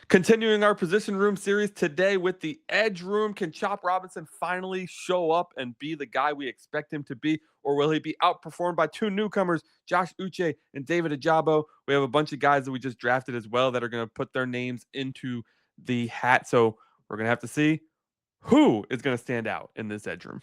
Continuing our position room series today with the edge room. Can Chop Robinson finally show up and be the guy we expect him to be, or will he be outperformed by two newcomers, Josh Uche and David Ojabo? We have a bunch of guys that we just drafted as well that are going to put their names into the hat. So we're going to have to see who is going to stand out in this edge room.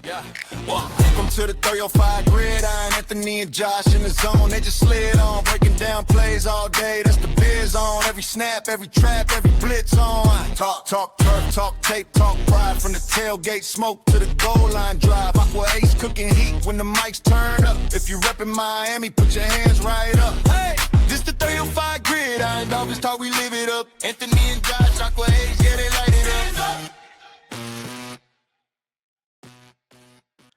Yeah. Welcome to the 305 Gridiron. Anthony and Josh in the zone. They just slid on, breaking down plays all day. That's the biz on. Every snap, every trap, every blitz on. Talk turf, talk tape, talk pride. From the tailgate smoke to the goal line drive. Aqua Ace cooking heat when the mics turn up. If you reppin' Miami, put your hands right up. Hey, this the 305 Gridiron. Dolphins talk, we live it up. Anthony and Josh, Aqua Ace, yeah, they light it up.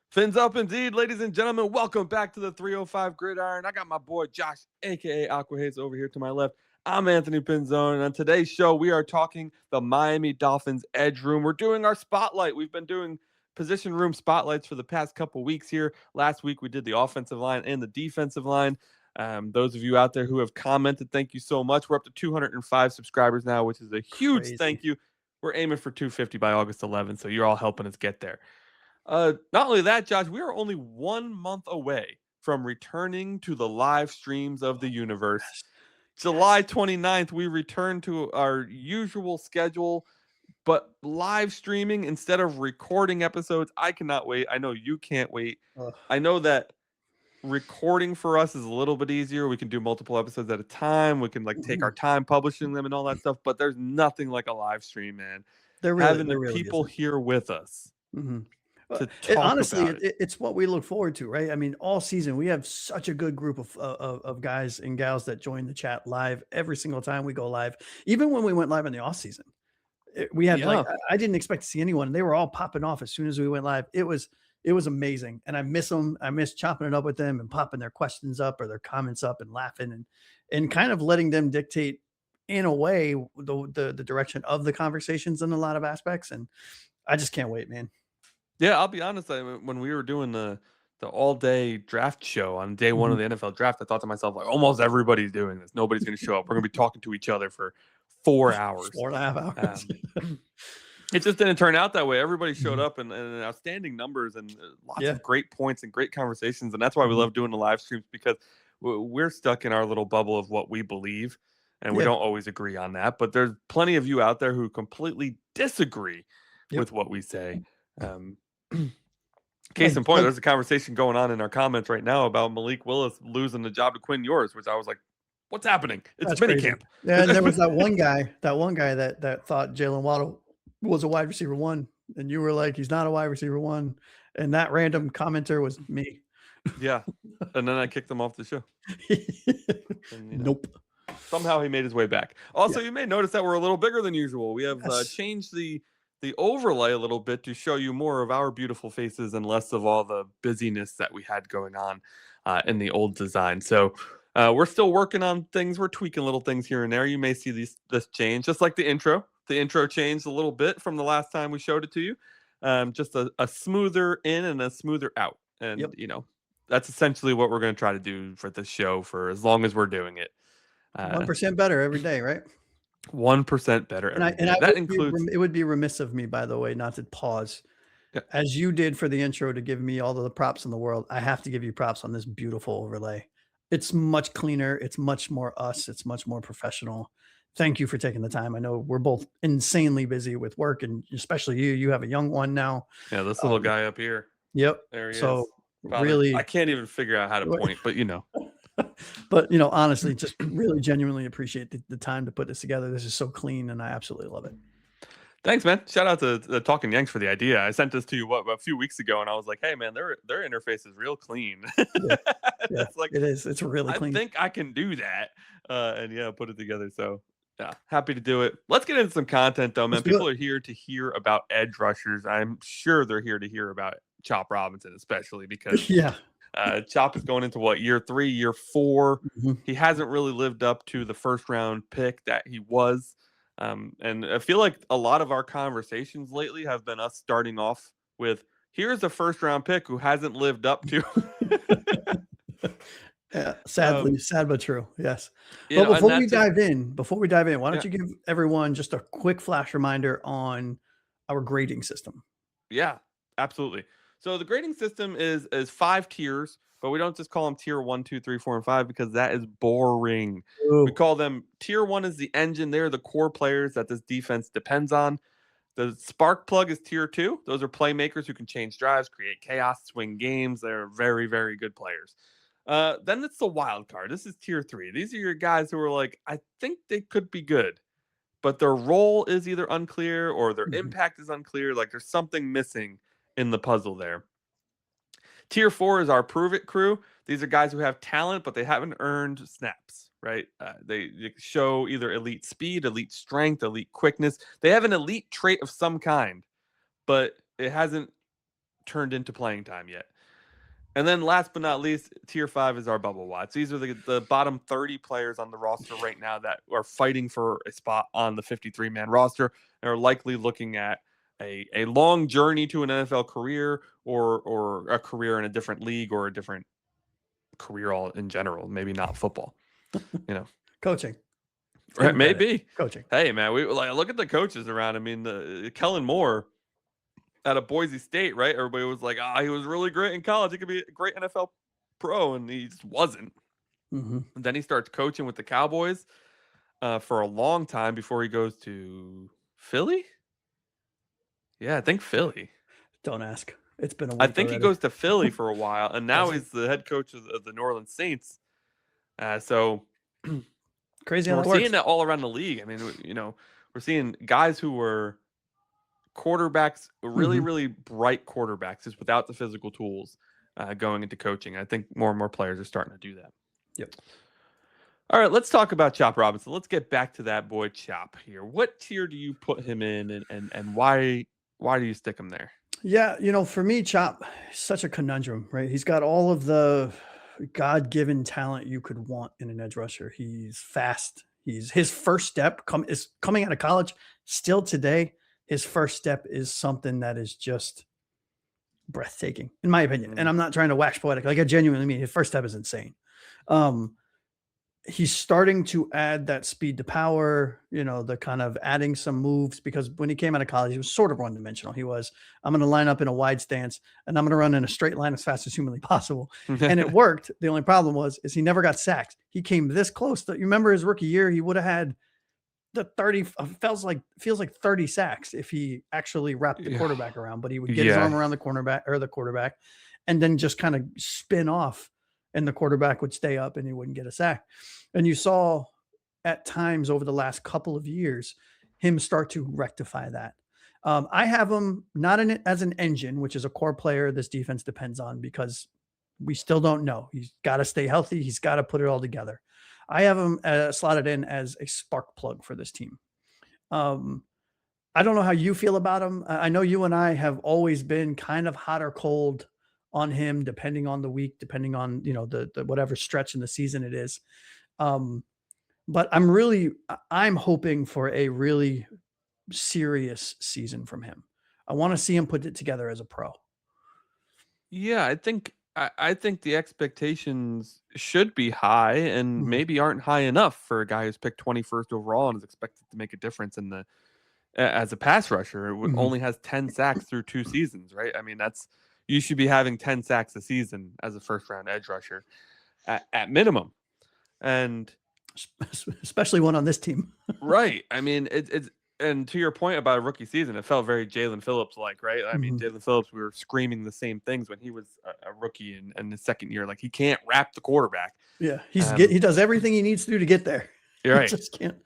Fins up indeed, ladies and gentlemen. Welcome back to the 305 Gridiron. I got my boy Josh, a.k.a. Aquahaze, over here to my left. I'm Anthony Pinzone, and on today's show, we are talking the Miami Dolphins edge room. We're doing our spotlight. We've been doing position room spotlights for the past couple weeks here. Last week, we did the offensive line and the defensive line. Those of you out there who have commented, thank you so much. We're up to 205 subscribers now, which is a huge thank you. We're aiming for 250 by August 11th, so you're all helping us get there. Not only that, Josh, we are only 1 month away from returning to the live streams of the universe. July 29th, we return to our usual schedule, but live streaming instead of recording episodes. I cannot wait. I know you can't wait. I know that recording for us is a little bit easier. We can do multiple episodes at a time. We can take our time publishing them and all that stuff, but there's nothing like a live stream, man. Having the people here with us. Mm-hmm. Honestly, it's what we look forward to, right? I mean, all season we have such a good group of guys and gals that join the chat live every single time we go live. Even when we went live in the off season, we had I didn't expect to see anyone. They were all popping off as soon as we went live. It was amazing, and I miss them. I miss chopping it up with them and popping their questions up or their comments up and laughing and kind of letting them dictate in a way the direction of the conversations in a lot of aspects. And I just can't wait, man. Yeah, I'll be honest. When we were doing the all-day draft show on day one of the NFL draft, I thought to myself, almost everybody's doing this. Nobody's going to show up. We're going to be talking to each other for 4 hours. 4.5 hours. It just didn't turn out that way. Everybody showed up and outstanding numbers and lots of great points and great conversations. And that's why we love doing the live streams, because we're stuck in our little bubble of what we believe, and we don't always agree on that. But there's plenty of you out there who completely disagree with what we say. Case in point, there's a conversation going on in our comments right now about Malik Willis losing the job to Quinn Ewers, which I was like, what's happening? It's minicamp. Yeah, and there was that one guy that thought Jalen Waddle was a wide receiver one, and you were like, he's not a wide receiver one, and that random commenter was me. Yeah, and then I kicked him off the show. And, nope. Somehow he made his way back. Also, you may notice that we're a little bigger than usual. We have changed the overlay a little bit to show you more of our beautiful faces and less of all the busyness that we had going on in the old design. So we're still working on things. We're tweaking little things here and there. You may see this change, just like the intro. The intro changed a little bit from the last time we showed it to you. Just a smoother in and a smoother out. And, that's essentially what we're going to try to do for this show for as long as we're doing it. 1% better every day, right? 1% better. That includes. It would be remiss of me, by the way, not to pause, as you did for the intro, to give me all of the props in the world. I have to give you props on this beautiful overlay. It's much cleaner. It's much more us. It's much more professional. Thank you for taking the time. I know we're both insanely busy with work, and especially you. You have a young one now. Yeah, this little guy up here. Yep. There he is. Really, I can't even figure out how to point, but But, honestly, just really genuinely appreciate the time to put this together. This is so clean, and I absolutely love it. Thanks, man. Shout out to the Talking Yanks for the idea. I sent this to you a few weeks ago, and I was like, hey, man, their interface is real clean. It is. It's really clean. I think I can do that. And put it together. So happy to do it. Let's get into some content, though, man. People are here to hear about edge rushers. I'm sure they're here to hear about Chop Robinson, especially because Chop is going into year 3, year 4. He hasn't really lived up to the first round pick that he was. And I feel like a lot of our conversations lately have been us starting off with, here's a first round pick who hasn't lived up to. Yeah, sadly, sad but true. Yes. You But know, and before we that's just dive in, why yeah, don't you give everyone just a quick flash reminder on our grading system? yeah, absolutely. So the grading system is 5 tiers, but we don't just call them tier 1, 2, 3, 4, and 5 because that is boring. We Ooh. call them tier 1 is the engine. They're the core players that this defense depends on. The spark plug is tier 2. Those are playmakers who can change drives, create chaos, swing games. They're very, very good players. Then it's the wild card. This is tier 3. These are your guys who are like, I think they could be good, but their role is either unclear or their Mhm. impact is unclear. Like there's something missing in the puzzle there. Tier 4 is our prove it crew. These are guys who have talent, but they haven't earned snaps, right? They show either elite speed, elite strength, elite quickness. They have an elite trait of some kind, but it hasn't turned into playing time yet. And then last but not least, tier 5 is our bubble watch. These are the bottom 30 players on the roster right now that are fighting for a spot on the 53-man roster and are likely looking at a long journey to an NFL career or a career in a different league or a different career all in general, maybe not football, you know. Coaching. Right, maybe. Coaching. Hey man, we like look at the coaches around. I mean, the Kellen Moore out of Boise State, right? Everybody was like, he was really great in college. He could be a great NFL pro, and he just wasn't. Mhm. And then he starts coaching with the Cowboys for a long time before he goes to Philly. Yeah, I think Philly. Don't ask. It's been a I week think he already. goes to Philly for a while, and now Does he? he's the head coach of the New Orleans Saints. So Crazy how we're that works. seeing that all around the league. I mean, you know, we're seeing guys who were quarterbacks, really, Mhm. really bright quarterbacks, just without the physical tools going into coaching. I think more and more players are starting to do that. Yep. All right, let's talk about Chop Robinson. Let's get back to that boy Chop here. What tier do you put him in, and why do you stick him there? Yeah, for me, Chop, such a conundrum, right? He's got all of the God-given talent you could want in an edge rusher. He's fast. His first step is coming out of college. Still today, his first step is something that is just breathtaking, in my opinion. And I'm not trying to wax poetic. Like I genuinely mean, his first step is insane. He's starting to add that speed to power, the kind of adding some moves, because when he came out of college, he was sort of one dimensional. I'm going to line up in a wide stance and I'm going to run in a straight line as fast as humanly possible. And it worked. The only problem is he never got sacked. He came this close you remember his rookie year, he would have had the 30 feels like 30 sacks if he actually wrapped the quarterback around, but he would get his arm around the cornerback or the quarterback and then just kind of spin off and the quarterback would stay up and he wouldn't get a sack. And you saw at times over the last couple of years him start to rectify that. I have him not in it as an engine, which is a core player this defense depends on, because we still don't know. He's got to stay healthy. He's got to put it all together. I have him slotted in as a spark plug for this team. I don't know how you feel about him. I know you and I have always been kind of hot or cold on him, depending on the week, depending on, the whatever stretch in the season it is. But I'm hoping for a really serious season from him. I want to see him put it together as a pro. Yeah, I think the expectations should be high and maybe aren't high enough for a guy who's picked 21st overall and is expected to make a difference in as a pass rusher. It only has 10 sacks through 2 seasons, right? I mean, you should be having 10 sacks a season as a first round edge rusher at minimum. And especially one on this team. Right. I mean, it's and to your point about a rookie season, it felt very Jalen Phillips like, right? I mean, Jalen Phillips, we were screaming the same things when he was a rookie in his second year. Like, he can't wrap the quarterback. Yeah, he does everything he needs to do to get there. You're right. He just can't.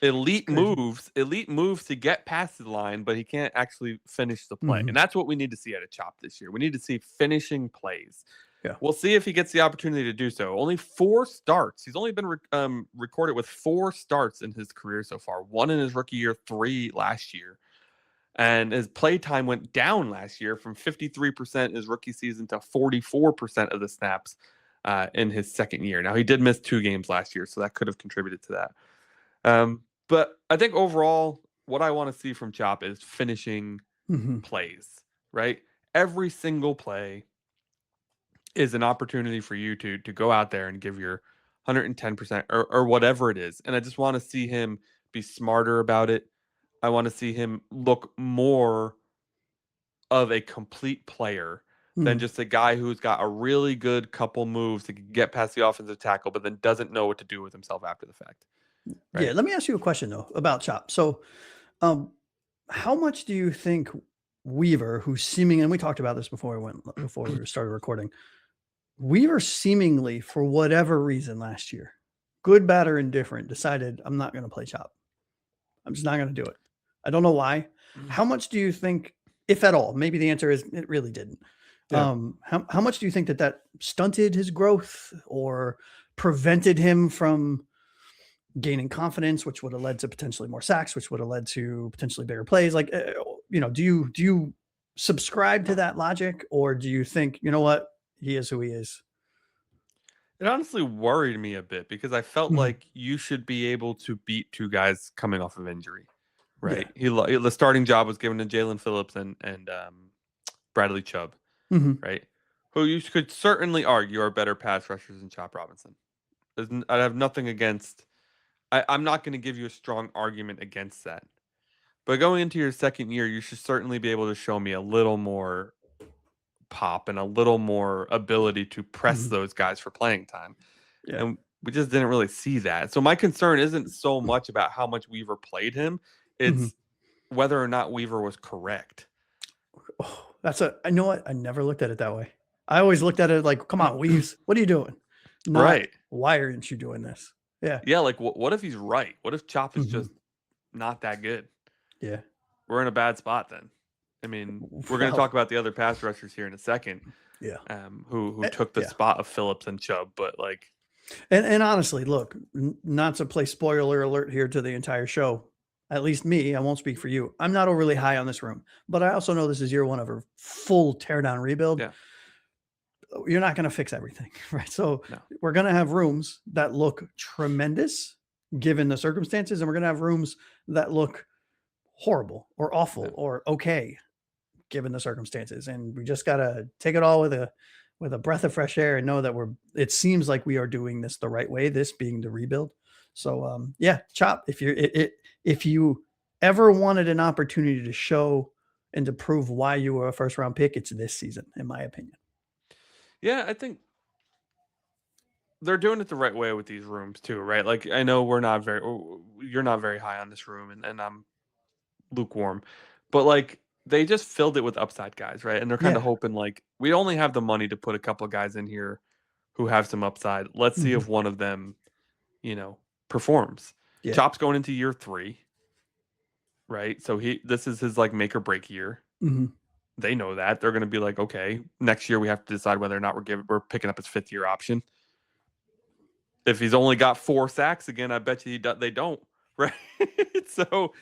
Elite moves to get past the line, but he can't actually finish the play. And that's what we need to see out of Chop this year. We need to see finishing plays. Yeah. We'll see if he gets the opportunity to do so. Only 4 starts. He's only been recorded with 4 starts in his career so far. 1 in his rookie year, 3 last year. And his play time went down last year from 53% his rookie season to 44% of the snaps in his second year. Now, he did miss 2 games last year, so that could have contributed to that. But I think overall, what I want to see from Chop is finishing plays, right? Every single play is an opportunity for you to go out there and give your 110% or whatever it is. And I just want to see him be smarter about it. I want to see him look more of a complete player than just a guy who's got a really good couple moves to get past the offensive tackle, but then doesn't know what to do with himself after the fact. Right? Yeah. Let me ask you a question though about Chop. So, how much do you think Weaver, who's seeming, and we talked about this before we started recording, Weaver seemingly, for whatever reason last year, good, bad, or indifferent, decided I'm not going to play Chop. I'm just not going to do it. I don't know why. How much do you think, if at all, maybe the answer is it really didn't. Yeah. How much do you think that stunted his growth or prevented him from gaining confidence, which would have led to potentially more sacks, which would have led to potentially bigger plays? Like, do you subscribe to that logic, or do you think, you know what, he is who he is? It honestly worried me a bit because I felt like you should be able to beat two guys coming off of injury, right? Yeah. The starting job was given to Jalen Phillips and Bradley Chubb, right? Who you could certainly argue are better pass rushers than Chop Robinson. I have nothing against. I'm not going to give you a strong argument against that. But going into your second year, you should certainly be able to show me a little more pop and a little more ability to press those guys for playing time. Yeah. And we just didn't really see that. So my concern isn't so much about how much Weaver played him. It's whether or not Weaver was correct. Oh, I know what? I never looked at it that way. I always looked at it like, come on, Weaves, what are you doing? Not, right. Why aren't you doing this? Yeah. Yeah. Like what if he's right? What if Chop is just not that good? Yeah. We're in a bad spot then. I mean, we're going to talk about the other pass rushers here in a second. Yeah. Who took the spot of Phillips and Chubb, but like. And honestly, look, not to play spoiler alert here to the entire show. At least me, I won't speak for you. I'm not overly high on this room, but I also know this is year one of a full teardown rebuild. Yeah. You're not going to fix everything, right? So we're going to have rooms that look tremendous given the circumstances, and we're going to have rooms that look horrible or awful or okay given the circumstances. And we just got to take it all with a breath of fresh air and know that it seems like we are doing this the right way, this being the rebuild. So Chop, if you ever wanted an opportunity to show and to prove why you were a first round pick, it's this season, in my opinion. Yeah, I think they're doing it the right way with these rooms too, right? Like, I know you're not very high on this room, and I'm lukewarm, but like they just filled it with upside guys, right? And they're kind of hoping like we only have the money to put a couple of guys in here who have some upside. Let's see if one of them, performs. Yeah. Chop's going into year 3, right? So this is his like make or break year. They know that. They're going to be like, okay, next year we have to decide whether or not we're picking up his 5th year option. If he's only got 4 sacks again, I bet you they don't, right? So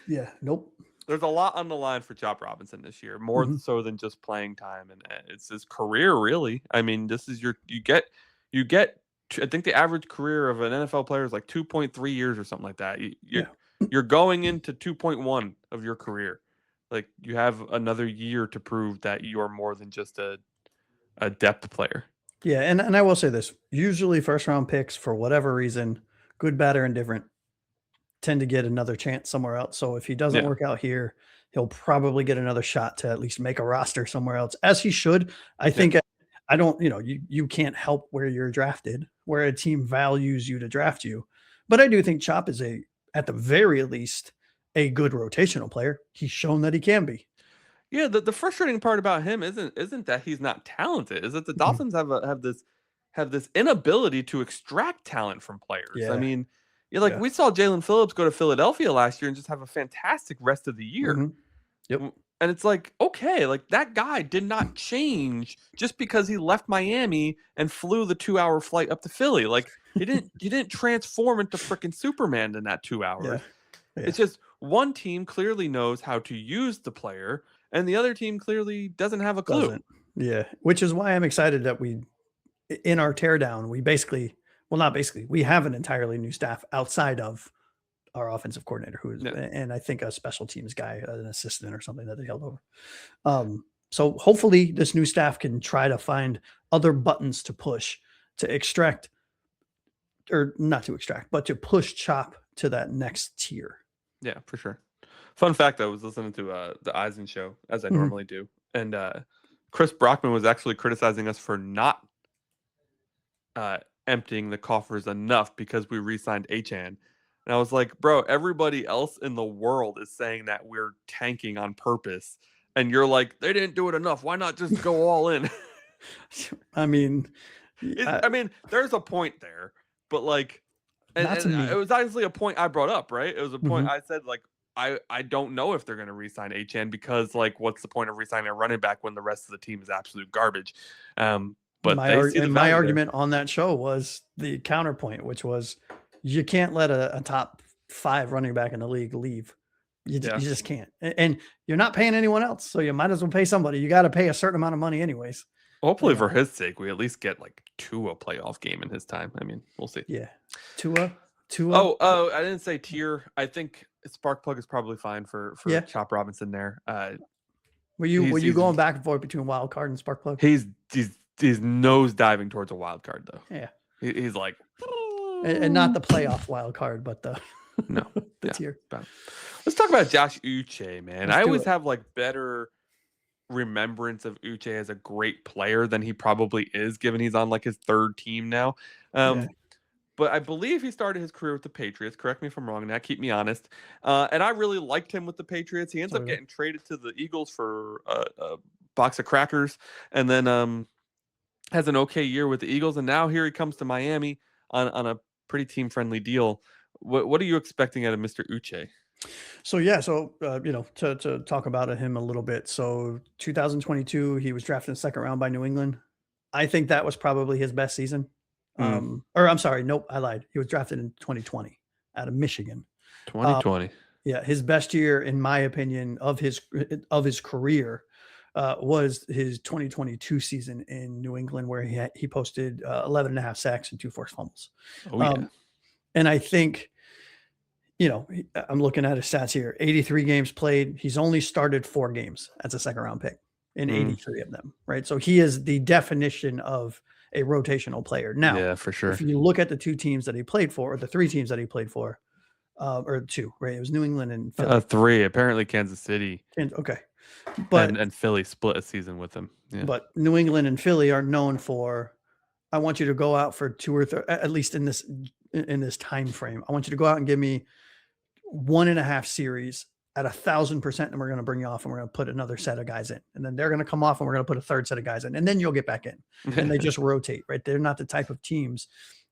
nope. There's a lot on the line for Chop Robinson this year, more so than just playing time, and it's his career, really. I mean, this is you get. I think the average career of an NFL player is like 2.3 years or something like that. You're going into 2.1 of your career. Like, you have another year to prove that you are more than just a depth player. Yeah, and I will say this. Usually first round picks, for whatever reason, good, bad, or indifferent, tend to get another chance somewhere else. So if he doesn't work out here, he'll probably get another shot to at least make a roster somewhere else, as he should. I think I don't, you can't help where you're drafted, where a team values you to draft you. But I do think Chop is at the very least, a good rotational player. He's shown that he can be. Yeah, the frustrating part about him isn't that he's not talented, is that the Dolphins have this inability to extract talent from players. Yeah. I mean, we saw Jalen Phillips go to Philadelphia last year and just have a fantastic rest of the year. Yep. And it's like, okay, like that guy did not change just because he left Miami and flew the 2-hour flight up to Philly. Like, he didn't transform into freaking Superman in that 2 hours. Yeah. Yeah. It's just one team clearly knows how to use the player, and the other team clearly doesn't have a clue. Yeah, which is why I'm excited that in our teardown, we have an entirely new staff outside of our offensive coordinator, and I think a special teams guy, an assistant or something that they held over. So hopefully this new staff can try to find other buttons to push to extract, or not to extract, but to push Chop to that next tier. Yeah, for sure. Fun fact, I was listening to the Eisen show, as I normally do, and Chris Brockman was actually criticizing us for not emptying the coffers enough because we re-signed Achan. And I was like, bro, everybody else in the world is saying that we're tanking on purpose. And you're like, they didn't do it enough. Why not just go all in? I mean, there's a point there, but like, and it was obviously a point I brought up, right? It was a point I said, like, I don't know if they're going to re-sign Achan because, like, what's the point of re-signing a running back when the rest of the team is absolute garbage? But my argument on that show was the counterpoint, which was you can't let a top 5 running back in the league leave. You just can't. And you're not paying anyone else. So you might as well pay somebody. You got to pay a certain amount of money anyways. Hopefully for his sake, we at least get like Tua playoff game in his time. I mean, we'll see. Yeah. Tua. Oh, I didn't say tier. I think Sparkplug is probably fine for Chop Robinson there. Were you going back and forth between wild card and Sparkplug? He's nose diving towards a wild card though. Yeah. He's like, and not the playoff wild card, but the tier. Let's talk about Josh Uche, man. I always have like better remembrance of Uche as a great player than he probably is, given he's on like his 3rd team now. But I believe he started his career with the Patriots. Correct me if I'm wrong now. Keep me honest. And I really liked him with the Patriots. He ends up getting traded to the Eagles for a box of crackers, and then has an okay year with the Eagles. And now here he comes to Miami on a pretty team-friendly deal. What are you expecting out of Mr. Uche? So to talk about him a little bit. So 2022, he was drafted in the 2nd round by New England. I think that was probably his best season. Or I'm sorry, nope, I lied. He was drafted in 2020 out of Michigan. 2020. Yeah, his best year, in my opinion, of his career was his 2022 season in New England, where he posted 11.5 sacks and 2 forced fumbles. And I think, I'm looking at his stats here. 83 games played. He's only started 4 games as a 2nd round pick in 83 of them, right? So he is the definition of a rotational player. Now, yeah, for sure. If you look at the 2 teams that he played for, or the 3 teams that he played for, or 2, right? It was New England and Philly. 3, apparently Kansas City. Okay. But and Philly split a season with him. Yeah. But New England and Philly are known for, I want you to go out for 2 or 3, at least in this time frame. I want you to go out and give me 1.5 series at 1,000%, and we're going to bring you off, and we're going to put another set of guys in, and then they're going to come off, and we're going to put a 3rd set of guys in, and then you'll get back in. And they just rotate, right? They're not the type of teams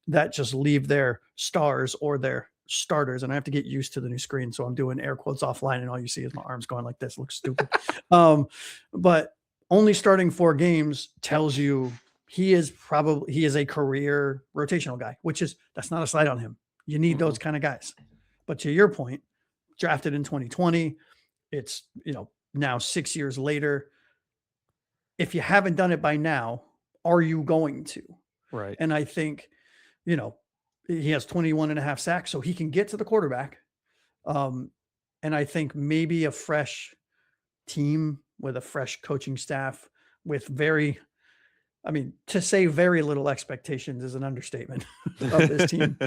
that just leave their stars or their starters. And I have to get used to the new screen, so I'm doing air quotes offline, and all you see is my arms going like this. It looks stupid. But only starting 4 games tells you he is a career rotational guy, that's not a slight on him. You need those kind of guys. But to your point, drafted in 2020, it's, now 6 years later. If you haven't done it by now, are you going to? Right. And I think, he has 21.5 sacks, so he can get to the quarterback. And I think maybe a fresh team with a fresh coaching staff with to say very little expectations is an understatement of this team.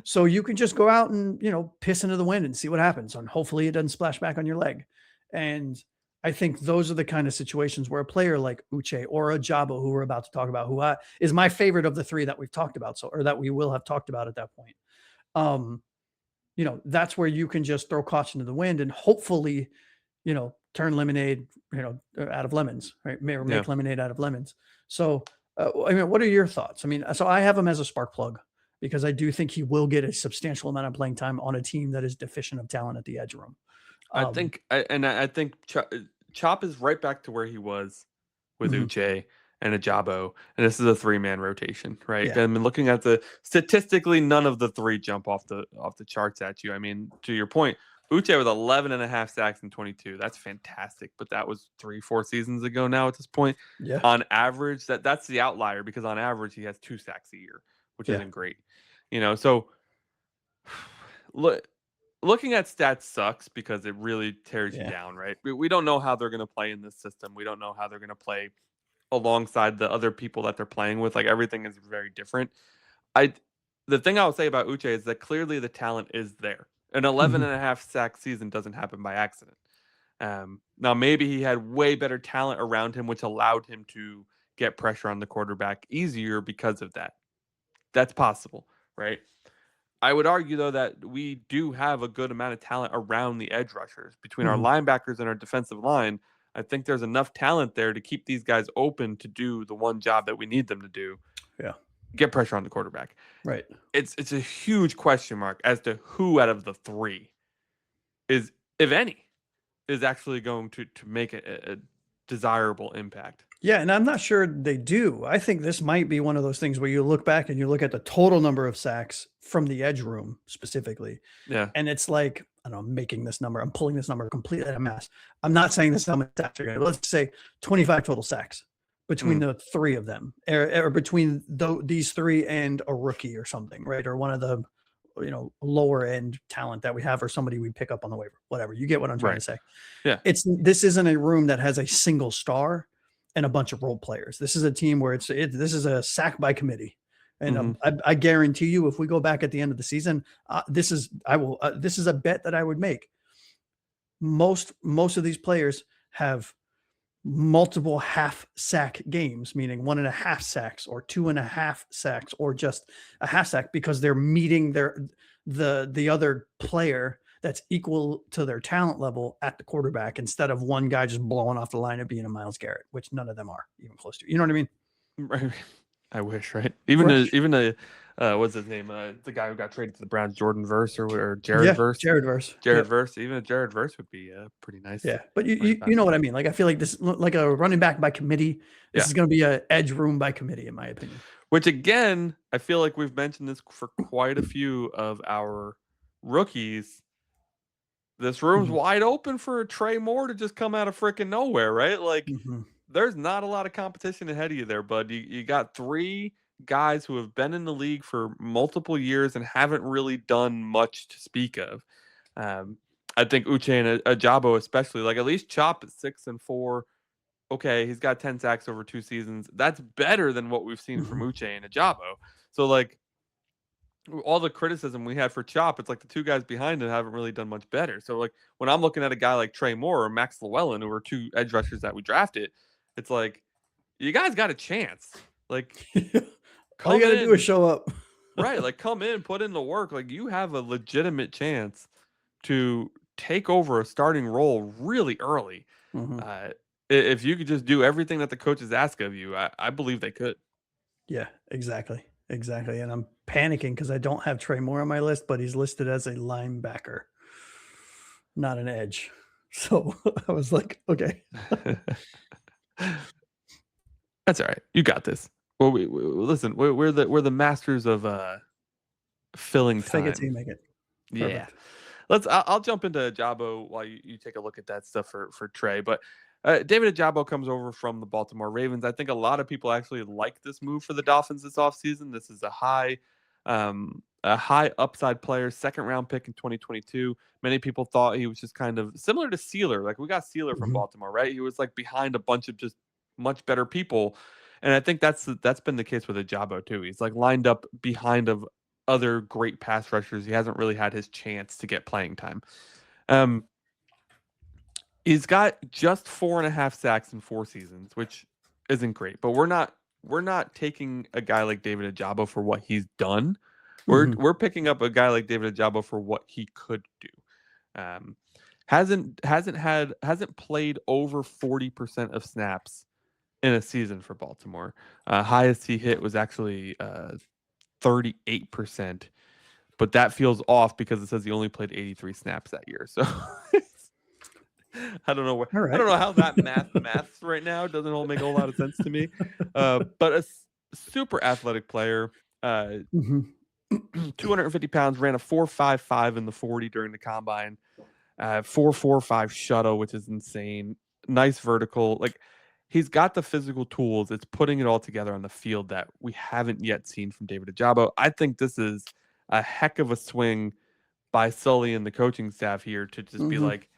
So you can just go out and, piss into the wind and see what happens. And hopefully it doesn't splash back on your leg. And I think those are the kind of situations where a player like Uche or Ojabo, who we're about to talk about, who is my favorite of the 3 that we've talked about, or that we will have talked about at that point. That's where you can just throw caution to the wind and hopefully, turn lemonade, out of lemons, right? Or make lemonade out of lemons. So, what are your thoughts? So I have him as a spark plug because I do think he will get a substantial amount of playing time on a team that is deficient of talent at the edge room. I think Chop is right back to where he was with Uche and Ojabo, and this is a 3-man rotation, right? Yeah. Looking at statistically, none of the 3 jump off the charts at you. To your point, Uche with 11.5 sacks in 22. That's fantastic, but that was 3-4 seasons ago now at this point. Yeah. On average, that's the outlier because on average he has 2 sacks a year, which isn't great. So look, looking at stats sucks because it really tears you Yeah. down, right? We don't know how they're going to play in this system. We don't know how they're going to play alongside the other people that they're playing with. Like everything is very different. I the thing I would say about Uche is that clearly the talent is there. An 11 Mhm. and a half sack season doesn't happen by accident. Now maybe he had way better talent around him, which allowed him to get pressure on the quarterback easier because of that. That's possible, right? I would argue though that we do have a good amount of talent around the edge rushers between our Mhm. linebackers and our defensive line. I think there's enough talent there to keep these guys open to do the one job that we need them to do, Yeah. get pressure on the quarterback. Right. It's a huge question mark as to who out of the three is, if any, is actually going to make a desirable impact. Yeah, and I'm not sure they do. I think this might be one of those things where you look back and you look at the total number of sacks from the edge room specifically, Yeah. and it's like, I don't know, I'm making this number. I'm pulling this number completely out of mass. I'm not saying this is how many sacks are going to. Let's say 25 total sacks between Mm. the three of them, or between these three and a rookie or something, right? Or one of the lower end talent that we have, or somebody we pick up on the waiver. Whatever. You get what I'm trying to Right. say. Yeah. This isn't a room that has a single star and a bunch of role players. This is a team where this is a sack by committee. And Mhm. I guarantee you, if we go back at the end of the season, this is a bet that I would make. Most of these players have multiple half sack games, meaning 1.5 sacks or 2.5 sacks or just a half sack, because they're meeting the other player that's equal to their talent level at the quarterback, instead of one guy just blowing off the line and being a Myles Garrett, which none of them are even close to. You know what I mean? Right. I wish, right? Right. Even a what's his name? The guy who got traded to the Browns, Jordan Verse or Jared Yeah, Verse. Jared Verse. Jared Yep. Verse. Even a Jared Verse would be pretty nice. Yeah, but running you back. know what I mean? Like, I feel like this, like a running back by committee. This Yeah. is going to be a edge room by committee, in my opinion. Which again, I feel like we've mentioned this for quite a few of our rookies. This room's Mhm. wide open for Trey Moore to just come out of freaking nowhere, right? Like, Mhm. there's not a lot of competition ahead of you there, bud. You got three guys who have been in the league for multiple years and haven't really done much to speak of. I think Uche and Ojabo especially, like at least Chop at 6-4. Okay, he's got 10 sacks over 2 seasons. That's better than what we've seen from Mhm. Uche and Ojabo. So like all the criticism we had for Chop, it's like the two guys behind him haven't really done much better. So like when I'm looking at a guy like Trey Moore or Max Llewellyn, who are two edge rushers that we drafted, it's like you guys got a chance. Like All you come got to do is in, show up. right? Like come in, put in the work. Like you have a legitimate chance to take over a starting role really early. Mhm. If you could just do everything that the coaches ask of you, I believe they could. Yeah, exactly. Exactly. And I'm panicking because I don't have Trey Moore on my list, but he's listed as a linebacker, not an edge. So I was like, okay. That's all right. You got this. Well, we listen. We're the masters of filling Fake it time. till you make it. Yeah. Perfect. I'll jump into Ojabo while you take a look at that stuff for Trey. But David Ojabo comes over from the Baltimore Ravens. I think a lot of people actually like this move for the Dolphins this offseason. This is a high upside player, second round pick in 2022. Many people thought he was just kind of similar to Sealer. Like we got Sealer from Mhm. Baltimore, right? He was like behind a bunch of just much better people. And I think that's been the case with Ojabo too. He's like lined up behind of other great pass rushers. He hasn't really had his chance to get playing time. He's got just 4.5 sacks in 4 seasons, which isn't great. But we're not taking a guy like David Ojabo for what he's done. Mhm. We're picking up a guy like David Ojabo for what he could do. Hasn't played over 40% of snaps in a season for Baltimore. Highest he hit was actually 38%, but that feels off because it says he only played 83 snaps that year. So I don't know All I right. don't know how that maths right now. It doesn't all make a whole lot of sense to me. But a super athletic player, Mhm. 250 pounds, ran a 4.55 in the 40 during the combine, 4.45 shuttle, which is insane. Nice vertical. Like he's got the physical tools. It's putting it all together on the field that we haven't yet seen from David Ojabo. I think this is a heck of a swing by Sully and the coaching staff here to just be like,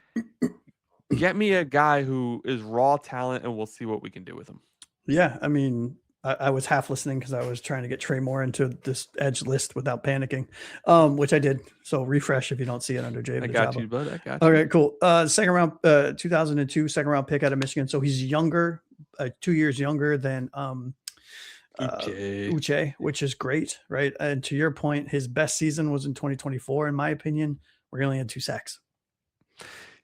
get me a guy who is raw talent and we'll see what we can do with him. Yeah, I mean, I was half listening because I was trying to get Trey Moore into this edge list without panicking, which I did. So refresh if you don't see it under Jay. I got you, bud. I got you. Okay, cool. Second round, 2002, second round pick out of Michigan. So he's younger, 2 years younger than Uche, which is great, right? And to your point, his best season was in 2024, in my opinion, where he only had 2 sacks.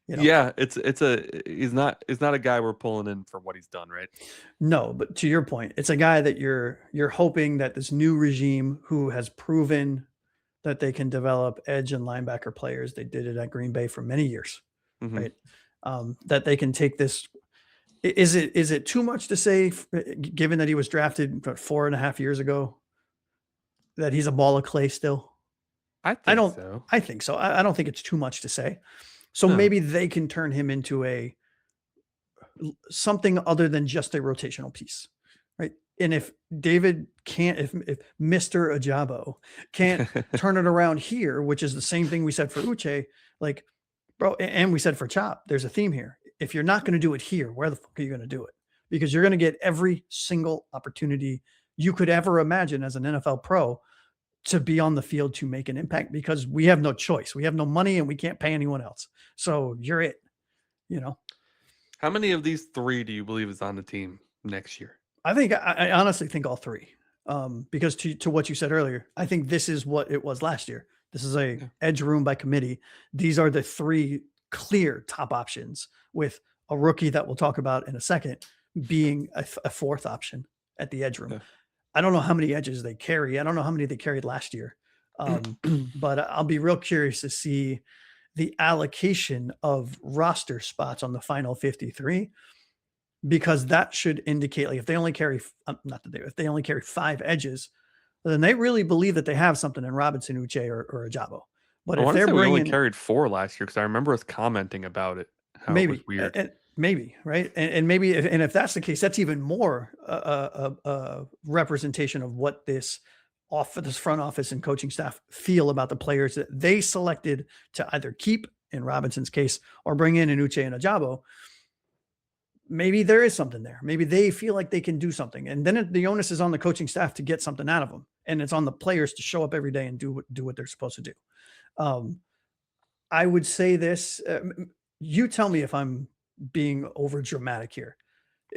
You know? Yeah, he's not a guy we're pulling in for what he's done, right? No, but to your point, it's a guy that you're hoping that this new regime who has proven that they can develop edge and linebacker players. They did it at Green Bay for many years, right? That they can take this. Is it too much to say, given that he was drafted 4.5 years ago, that he's a ball of clay still? I think so. I think so. I don't think it's too much to say. So maybe they can turn him into something other than just a rotational piece, right? And if David can't, if Mr. Ojabo can't turn it around here, which is the same thing we said for Uche, like, bro, and we said for Chop, there's a theme here. If you're not going to do it here, where the fuck are you going to do it? Because you're going to get every single opportunity you could ever imagine as an NFL pro to be on the field to make an impact, because we have no choice. We have no money and we can't pay anyone else. So you're it, you know. How many of these 3 do you believe is on the team next year? I honestly think all 3. Because to what you said earlier, I think this is what it was last year. This is a edge room by committee. These are the 3 clear top options, with a rookie that we'll talk about in a second being a 4th option at the edge room. Yeah. I don't know how many edges they carry. I don't know how many they carried last year. But I'll be real curious to see the allocation of roster spots on the final 53, because that should indicate, like, if they only carry, if they only carry 5 edges, then they really believe that they have something in Robinson, Uche, or Ojabo. But if they're bringing, we only carried 4 last year, because I remember us commenting about it. How maybe it was weird. And maybe, right? And maybe, if that's the case, that's even more a representation of what this front office and coaching staff feel about the players that they selected to either keep, in Robinson's case, or bring in Uche and Ojabo. Maybe there is something there. Maybe they feel like they can do something. And then the onus is on the coaching staff to get something out of them. And it's on the players to show up every day and do what they're supposed to do. I would say this, you tell me if I'm being over dramatic here.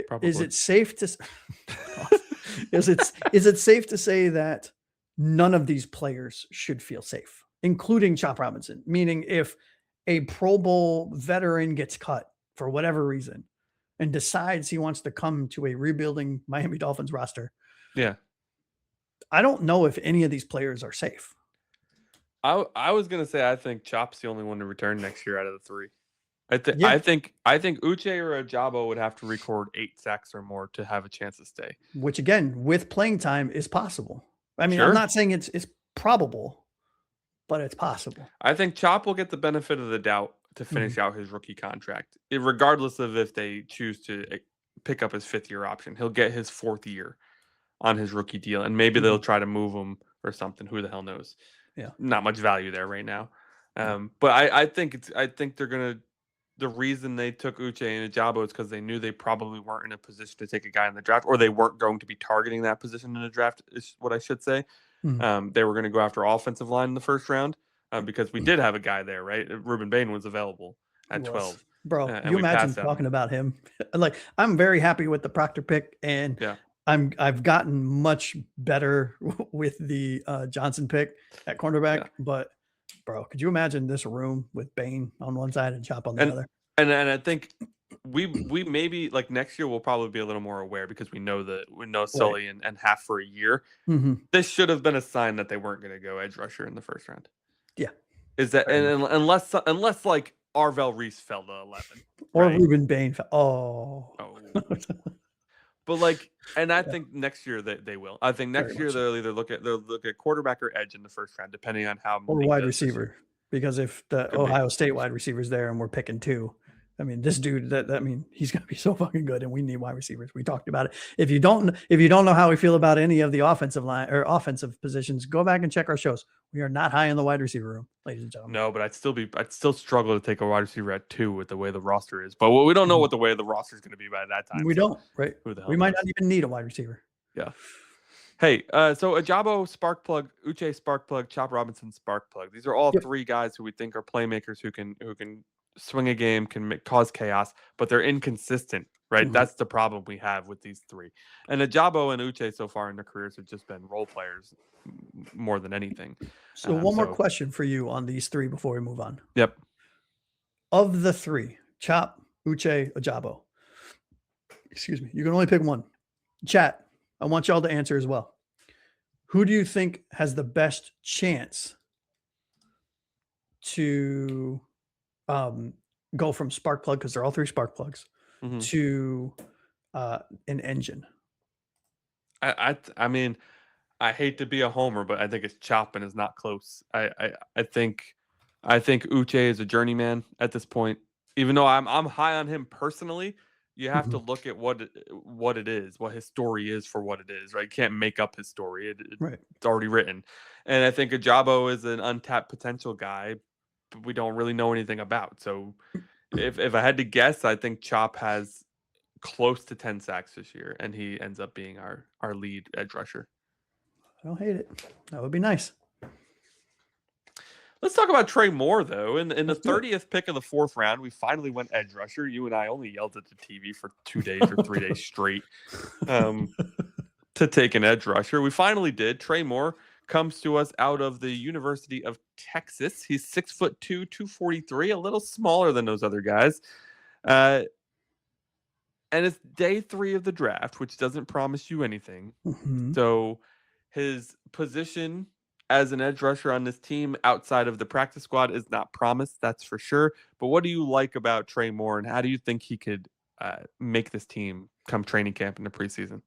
Probably. Is it safe to is it safe to say that none of these players should feel safe, including Chop Robinson? Meaning, if a Pro Bowl veteran gets cut for whatever reason and decides he wants to come to a rebuilding Miami Dolphins roster, I don't know if any of these players are safe. I was gonna say I think Chop's the only one to return next year out of the 3. I think Uche or Ojabo would have to record 8 sacks or more to have a chance to stay. Which, again, with playing time, is possible. I mean, I'm not saying it's probable, but it's possible. I think Chop will get the benefit of the doubt to finish out his rookie contract, regardless of if they choose to pick up his 5th-year option. He'll get his 4th year on his rookie deal, and maybe they'll try to move him or something. Who the hell knows? Yeah, not much value there right now. But I think they're gonna. The reason they took Uche and Ojabo is because they knew they probably weren't in a position to take a guy in the draft, or they weren't going to be targeting that position in the draft, is what I should say. They were going to go after offensive line in the first round because we did have a guy there, right? Ruben Bain was available at 12. Bro, you imagine talking about him. Like, I'm very happy with the Proctor pick, and I've gotten much better with the Johnson pick at cornerback, but bro, could you imagine this room with Bain on one side and Chop on the other? And I think we maybe, like, next year we'll probably be a little more aware, because we know Sully and half for a year. This should have been a sign that they weren't going to go edge rusher in the first round. Yeah, is that unless like Arvell Reese fell to 11 or right? Ruben Bain? Oh. But, like, and I think next year they will. I think next year they'll either look at quarterback or edge in the first round, depending on how or wide receiver. Because if the Ohio State wide receiver's there and we're picking 2, I mean, this dude, he's going to be so fucking good, and we need wide receivers. We talked about it. If you don't know how we feel about any of the offensive line or offensive positions, go back and check our shows. We are not high in the wide receiver room, ladies and gentlemen. No, but I'd still struggle to take a wide receiver at 2 with the way the roster is. But we don't know what the way the roster is going to be by that time. We don't, right? We might not even need a wide receiver. Yeah. Hey, so Ojabo, spark plug, Uche, spark plug, Chop Robinson, spark plug. These are all 3 guys who we think are playmakers who can swing a game, can cause chaos, but they're inconsistent, right? Mm-hmm. That's the problem we have with these 3. And Ojabo and Uche so far in their careers have just been role players more than anything. So one more question for you on these 3 before we move on. Yep. Of the 3, Chop, Uche, Ojabo. Excuse me. You can only pick one. Chat, I want y'all to answer as well. Who do you think has the best chance to go from spark plug, because they're all 3 spark plugs, to an engine? I mean, I hate to be a homer, but I think it's Chop and is not close. I think Uche is a journeyman at this point. Even though I'm high on him personally, you have to look at what it is, what his story is for what it is, right? You can't make up his story. It's already written. And I think Ojabo is an untapped potential guy, but we don't really know anything about. So if I had to guess, I think Chop has close to 10 sacks this year, and he ends up being our lead edge rusher. I don't hate it. That would be nice. Let's talk about Trey Moore, though. In the 30th pick of the 4th round, we finally went edge rusher. You and I only yelled at the TV for 2 days or 3 days straight to take an edge rusher. We finally did. Trey Moore comes to us out of the University of Texas. He's 6'2", 243, a little smaller than those other guys. And it's day 3 of the draft, which doesn't promise you anything. Mm-hmm. So his position as an edge rusher on this team outside of the practice squad is not promised, that's for sure. But what do you like about Trey Moore, and how do you think he could make this team come training camp in the preseason?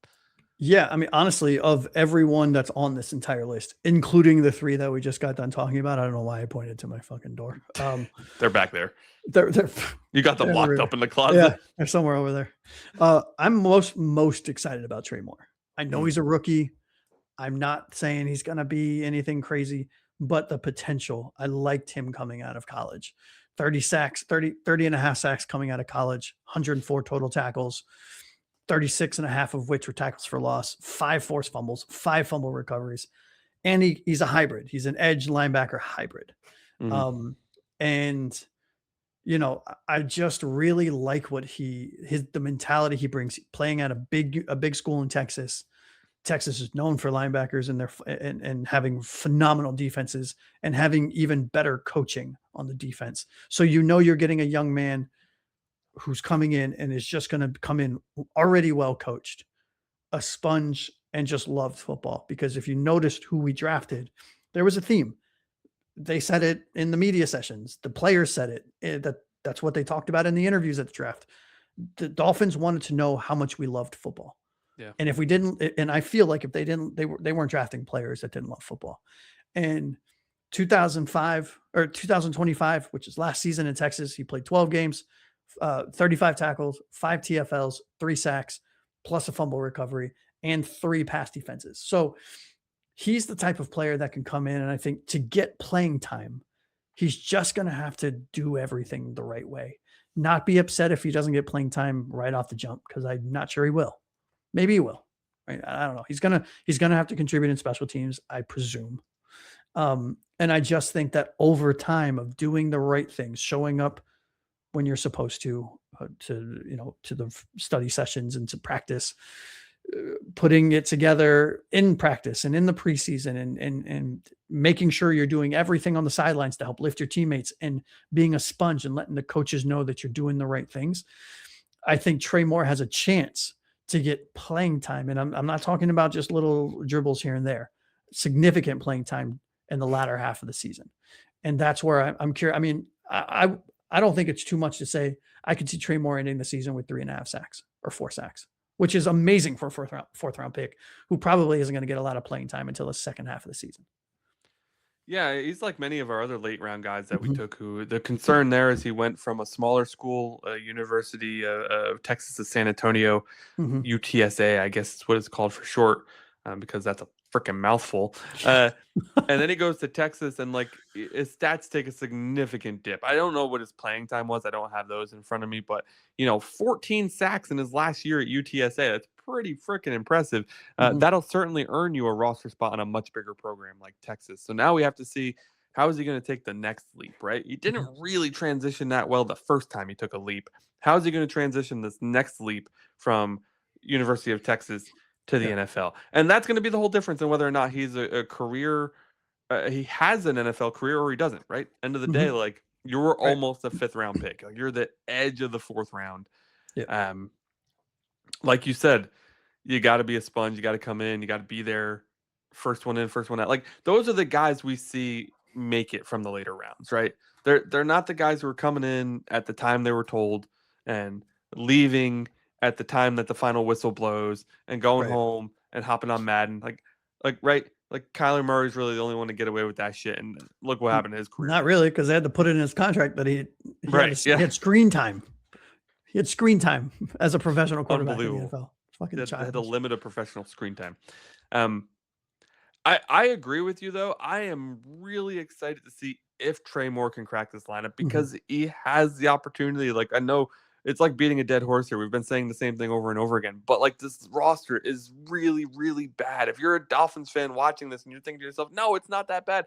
Yeah, I mean, honestly, of everyone that's on this entire list, including the 3 that we just got done talking about, I don't know why I pointed to my fucking door. They're back there. They're you got them locked up in the closet. Yeah, they're somewhere over there. I'm most excited about Trey Moore. I know he's a rookie. I'm not saying he's going to be anything crazy, but the potential, I liked him coming out of college. 30 and a half sacks coming out of college, 104 total tackles, 36 and a half of which were tackles for loss, 5 forced fumbles, 5 fumble recoveries. And he's a hybrid. He's an edge linebacker hybrid. Mm-hmm. And you know, I just really like what the mentality he brings, playing at a big school in Texas. Texas is known for linebackers and having phenomenal defenses and having even better coaching on the defense. So you know you're getting a young man who's coming in and is just going to come in already well coached, a sponge, and just loved football. Because if you noticed who we drafted, there was a theme. They said it in the media sessions. The players said it. That's what they talked about in the interviews at the draft. The Dolphins wanted to know how much we loved football. Yeah. And if we didn't, and I feel like if they didn't, they weren't drafting players that didn't love football. And 2005 or 2025, which is last season in Texas, he played 12 games, 35 tackles, 5 TFLs, 3 sacks, plus a fumble recovery, and 3 pass defenses. So he's the type of player that can come in, and I think to get playing time, he's just going to have to do everything the right way. Not be upset if he doesn't get playing time right off the jump, because I'm not sure he will. Maybe he will. Right? I don't know. He's gonna have to contribute in special teams, I presume. And I just think that over time of doing the right things, showing up when you're supposed to the study sessions and to practice, putting it together in practice and in the preseason, and making sure you're doing everything on the sidelines to help lift your teammates, and being a sponge and letting the coaches know that you're doing the right things. I think Trey Moore has a chance to get playing time. And I'm not talking about just little dribbles here and there, significant playing time in the latter half of the season. And that's where I'm curious. I mean, I don't think it's too much to say I could see Trey Moore ending the season with 3.5 sacks or 4 sacks, which is amazing for a fourth round pick, who probably isn't going to get a lot of playing time until the second half of the season. Yeah, he's like many of our other late round guys that we took. Who the concern there is he went from a smaller school, University of Texas at San Antonio, Mhm. UTSA, I guess is what it's called for short, because that's a freaking mouthful. Yeah. And then he goes to Texas, and like his stats take a significant dip. I don't know what his playing time was. I don't have those in front of me, but 14 sacks in his last year at UTSA. That's pretty freaking impressive. Mhm. That'll certainly earn you a roster spot on a much bigger program like Texas. So now we have to see, how is he going to take the next leap, right? He didn't really transition that well the first time he took a leap. How is he going to transition this next leap from University of Texas to the Yeah. NFL? And that's going to be the whole difference in whether or not he's a career, he has an NFL career or he doesn't, right? End of the day, Mhm. like you're Right. almost a 5th round pick. Like you're the edge of the 4th round. Yeah. Like you said, you got to be a sponge. You got to come in. You got to be there. First one in, first one out. Like those are the guys we see make it from the later rounds, right? They're not the guys who are coming in at the time they were told and leaving at the time that the final whistle blows and going Right. home and hopping on Madden. Like right, like Kyler Murray's really the only one to get away with that shit. And look what happened to his career. Not really, because they had to put it in his contract that he had screen time. He had screen time as a professional quarterback in the NFL. Fucking They had a childish. limit of professional screen time. I agree with you though. I am really excited to see if Trey Moore can crack this lineup because he has the opportunity. Like I know it's like beating a dead horse here. We've been saying the same thing over and over again, but like this roster is really, really bad. If you're a Dolphins fan watching this and you're thinking to yourself, no, it's not that bad.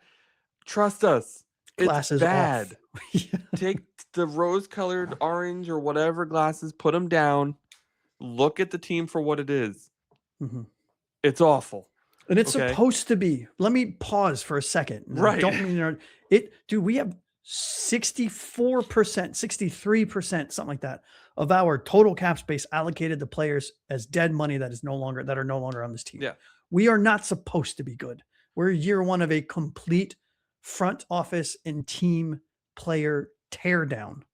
Trust us. Glasses it's bad. off. Take the rose-colored orange or whatever glasses, put them down, look at the team for what it is. It's awful. And it's supposed to be. Let me pause for a second. Right. Don't mean it. Dude, we have 64%, 63%, something like that, of our total cap space allocated to players as dead money that are no longer on this team. Yeah. We are not supposed to be good. We're year one of a complete front office and team player tear down.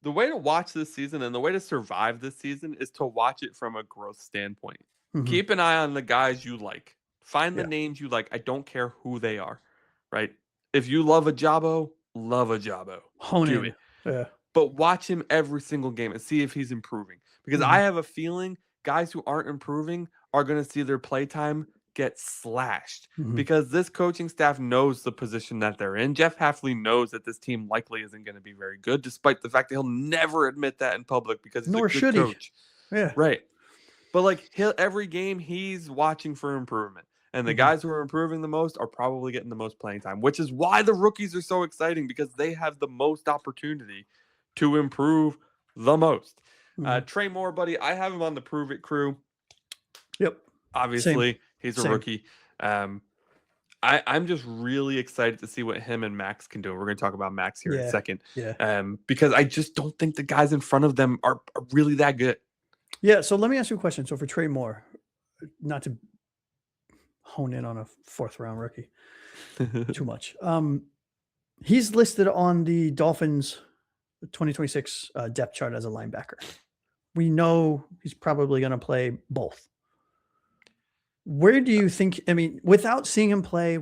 The way to watch this season and the way to survive this season is to watch it from a growth standpoint. Keep an eye on the guys you like. Find the names you like. I don't care who they are, right? If you love Ojabo, love Ojabo. Do it. Yeah. But watch him every single game and see if he's improving. Because I have a feeling guys who aren't improving are going to see their play time get slashed because this coaching staff knows the position that they're in. Jeff Hafley knows that this team likely isn't going to be very good, despite the fact that he'll never admit that in public because he's a good coach. Yeah. Right. But like every game he's watching for improvement. And the guys who are improving the most are probably getting the most playing time, which is why the rookies are so exciting because they have the most opportunity to improve the most. Trey Moore, buddy, I have him on the Prove It crew. Yep. Obviously, he's a rookie. I'm just really excited to see what him and Max can do. We're going to talk about Max here in a second. Yeah. Because I just don't think the guys in front of them are really that good. Yeah, so let me ask you a question. So for Trey Moore, not to hone in on a 4th round rookie too much. He's listed on the Dolphins 2026 depth chart as a linebacker. We know he's probably going to play both. Where do you think, without seeing him play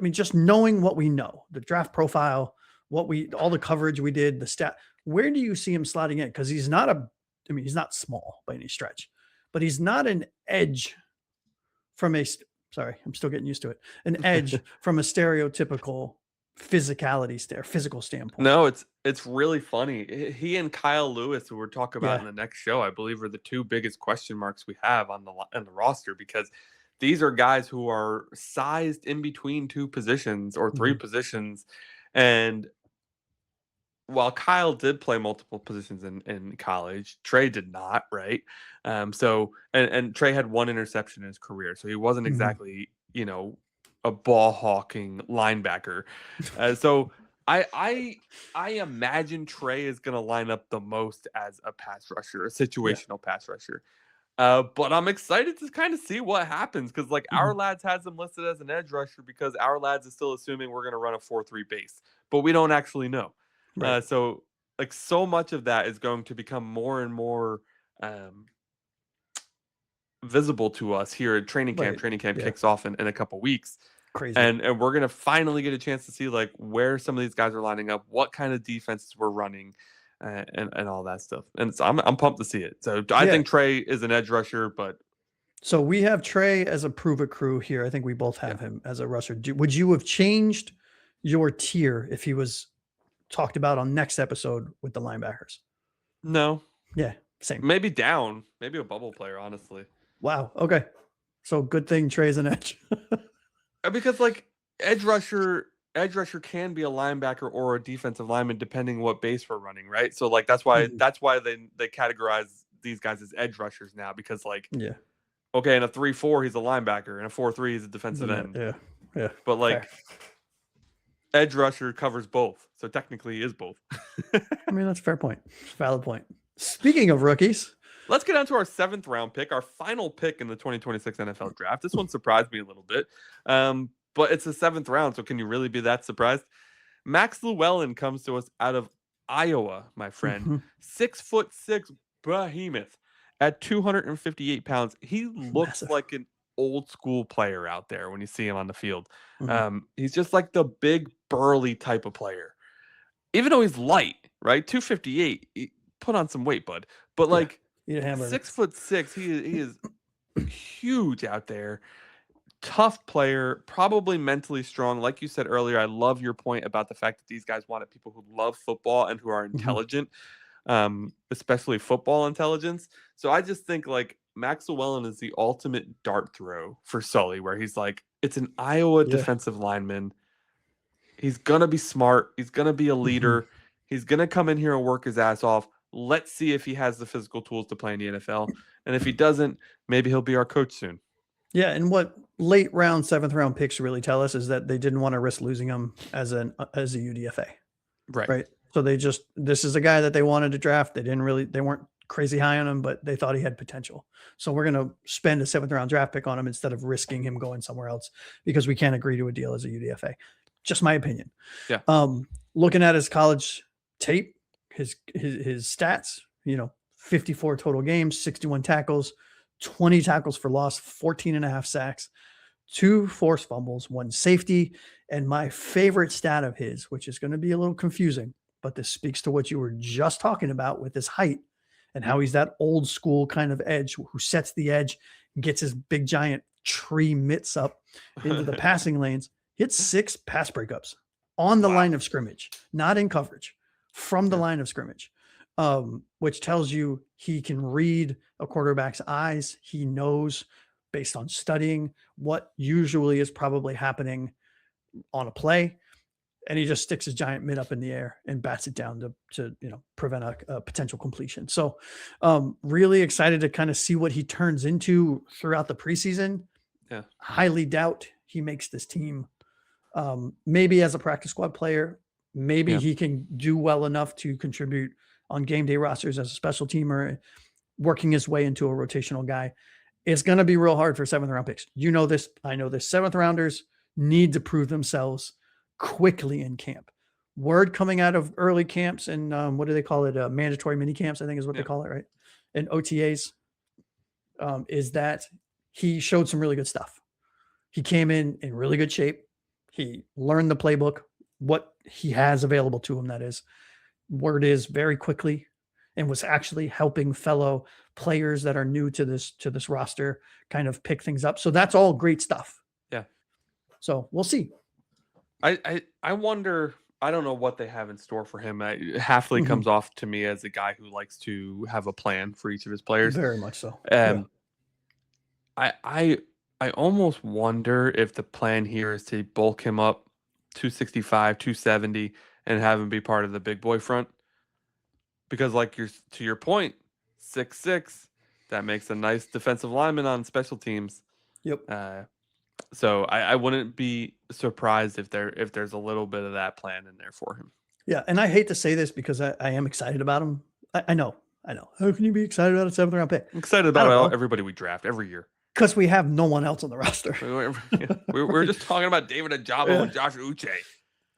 just knowing what we know, the draft profile, all the coverage we did, the stat, where do you see him slotting in? Because he's not he's not small by any stretch, but he's not an edge from sorry, I'm still getting used to it. An edge from a stereotypical physical standpoint. No, it's really funny. He and Kyle Lewis, who we're talking about in the next show, I believe are the two biggest question marks we have on the roster because these are guys who are sized in between 2 positions or 3 positions. And while Kyle did play multiple positions in college, Trey did not, right? So Trey had 1 interception in his career, so he wasn't exactly, a ball hawking linebacker. So I imagine Trey is going to line up the most as a pass rusher, a situational pass rusher. But I'm excited to kind of see what happens because our lads has him listed as an edge rusher because our lads is still assuming we're going to run a 4-3 base, but we don't actually know. Right. So much of that is going to become more and more visible to us here at training camp. Training camp kicks off in a couple weeks. Crazy. And we're gonna finally get a chance to see like where some of these guys are lining up, what kind of defenses we're running, and all that stuff. And so I'm pumped to see it. So I think Trey is an edge rusher, but so we have Trey as a prove it crew here. I think we both have him as a rusher. Would you have changed your tier if he was talked about on next episode with the linebackers? No. Yeah, same. Maybe down. Maybe a bubble player, honestly. Wow. Okay. So good thing Trey's an edge. Because like edge rusher can be a linebacker or a defensive lineman depending what base we're running, right? So like that's why they categorize these guys as edge rushers now, because like okay, in a 3-4 he's a linebacker, in a 4-3 he's a defensive end. Yeah. But like edge rusher covers both, so technically he is both. I mean, that's a fair point. Valid point. Speaking of rookies, let's get on to our 7th round pick, our final pick in the 2026 NFL draft. This one surprised me a little bit, but it's the 7th round, so can you really be that surprised? Max Llewellyn comes to us out of Iowa, my friend. 6'6" behemoth at 258 pounds. He looks like an old school player out there when you see him on the field. He's just like the big burly type of player, even though he's light, right? 258. Put on some weight, bud. But like 6'6", he is huge out there. Tough player, probably mentally strong. Like you said earlier, I love your point about the fact that these guys wanted people who love football and who are intelligent, especially football intelligence. So I just think like Max Llewellyn is the ultimate dart throw for Sully, where he's like, it's an Iowa defensive lineman. He's going to be smart. He's going to be a leader. He's going to come in here and work his ass off. Let's see if he has the physical tools to play in the NFL. And if he doesn't, maybe he'll be our coach soon. Yeah, and what late round, 7th round picks really tell us is that they didn't want to risk losing him as a UDFA. Right. So this is a guy that they wanted to draft. They weren't crazy high on him, but they thought he had potential. So we're going to spend a 7th round draft pick on him instead of risking him going somewhere else because we can't agree to a deal as a UDFA. Just my opinion. Yeah. Looking at his college tape, his stats, 54 total games, 61 tackles, 20 tackles for loss, 14.5 sacks, 2 forced fumbles, 1 safety. And my favorite stat of his, which is going to be a little confusing, but this speaks to what you were just talking about with his height and how he's that old school kind of edge who sets the edge, gets his big giant tree mitts up into the passing lanes. He hit 6 pass breakups on the line of scrimmage, not in coverage, from the line of scrimmage, which tells you he can read a quarterback's eyes. He knows, based on studying, what usually is probably happening on a play. And he just sticks his giant mitt up in the air and bats it down to prevent a potential completion. So really excited to kind of see what he turns into throughout the preseason. Yeah. Highly doubt he makes this team. Maybe as a practice squad player, maybe he can do well enough to contribute on game day rosters as a special teamer, working his way into a rotational guy. It's going to be real hard for 7th round picks. You know this. I know this. 7th rounders need to prove themselves quickly in camp. Word coming out of early camps and what do they call it? Mandatory mini camps, I think is what they call it, right? And OTAs is that he showed some really good stuff. He came in really good shape. He learned the playbook, what he has available to him, that is. Word is very quickly, and was actually helping fellow players that are new to this roster kind of pick things up. So that's all great stuff. Yeah. So we'll see. I wonder, I don't know what they have in store for him. Hafley comes off to me as a guy who likes to have a plan for each of his players. Very much so. I almost wonder if the plan here is to bulk him up 265, 270 and have him be part of the big boy front. Because like to your point, 6'6", that makes a nice defensive lineman on special teams. Yep. So I wouldn't be surprised if there's a little bit of that plan in there for him. Yeah, and I hate to say this because I am excited about him. I know. How can you be excited about a 7th round pick? I'm excited about everybody we draft every year. Because we have no one else on the roster. We're just talking about David Ojabo and Josh Uche.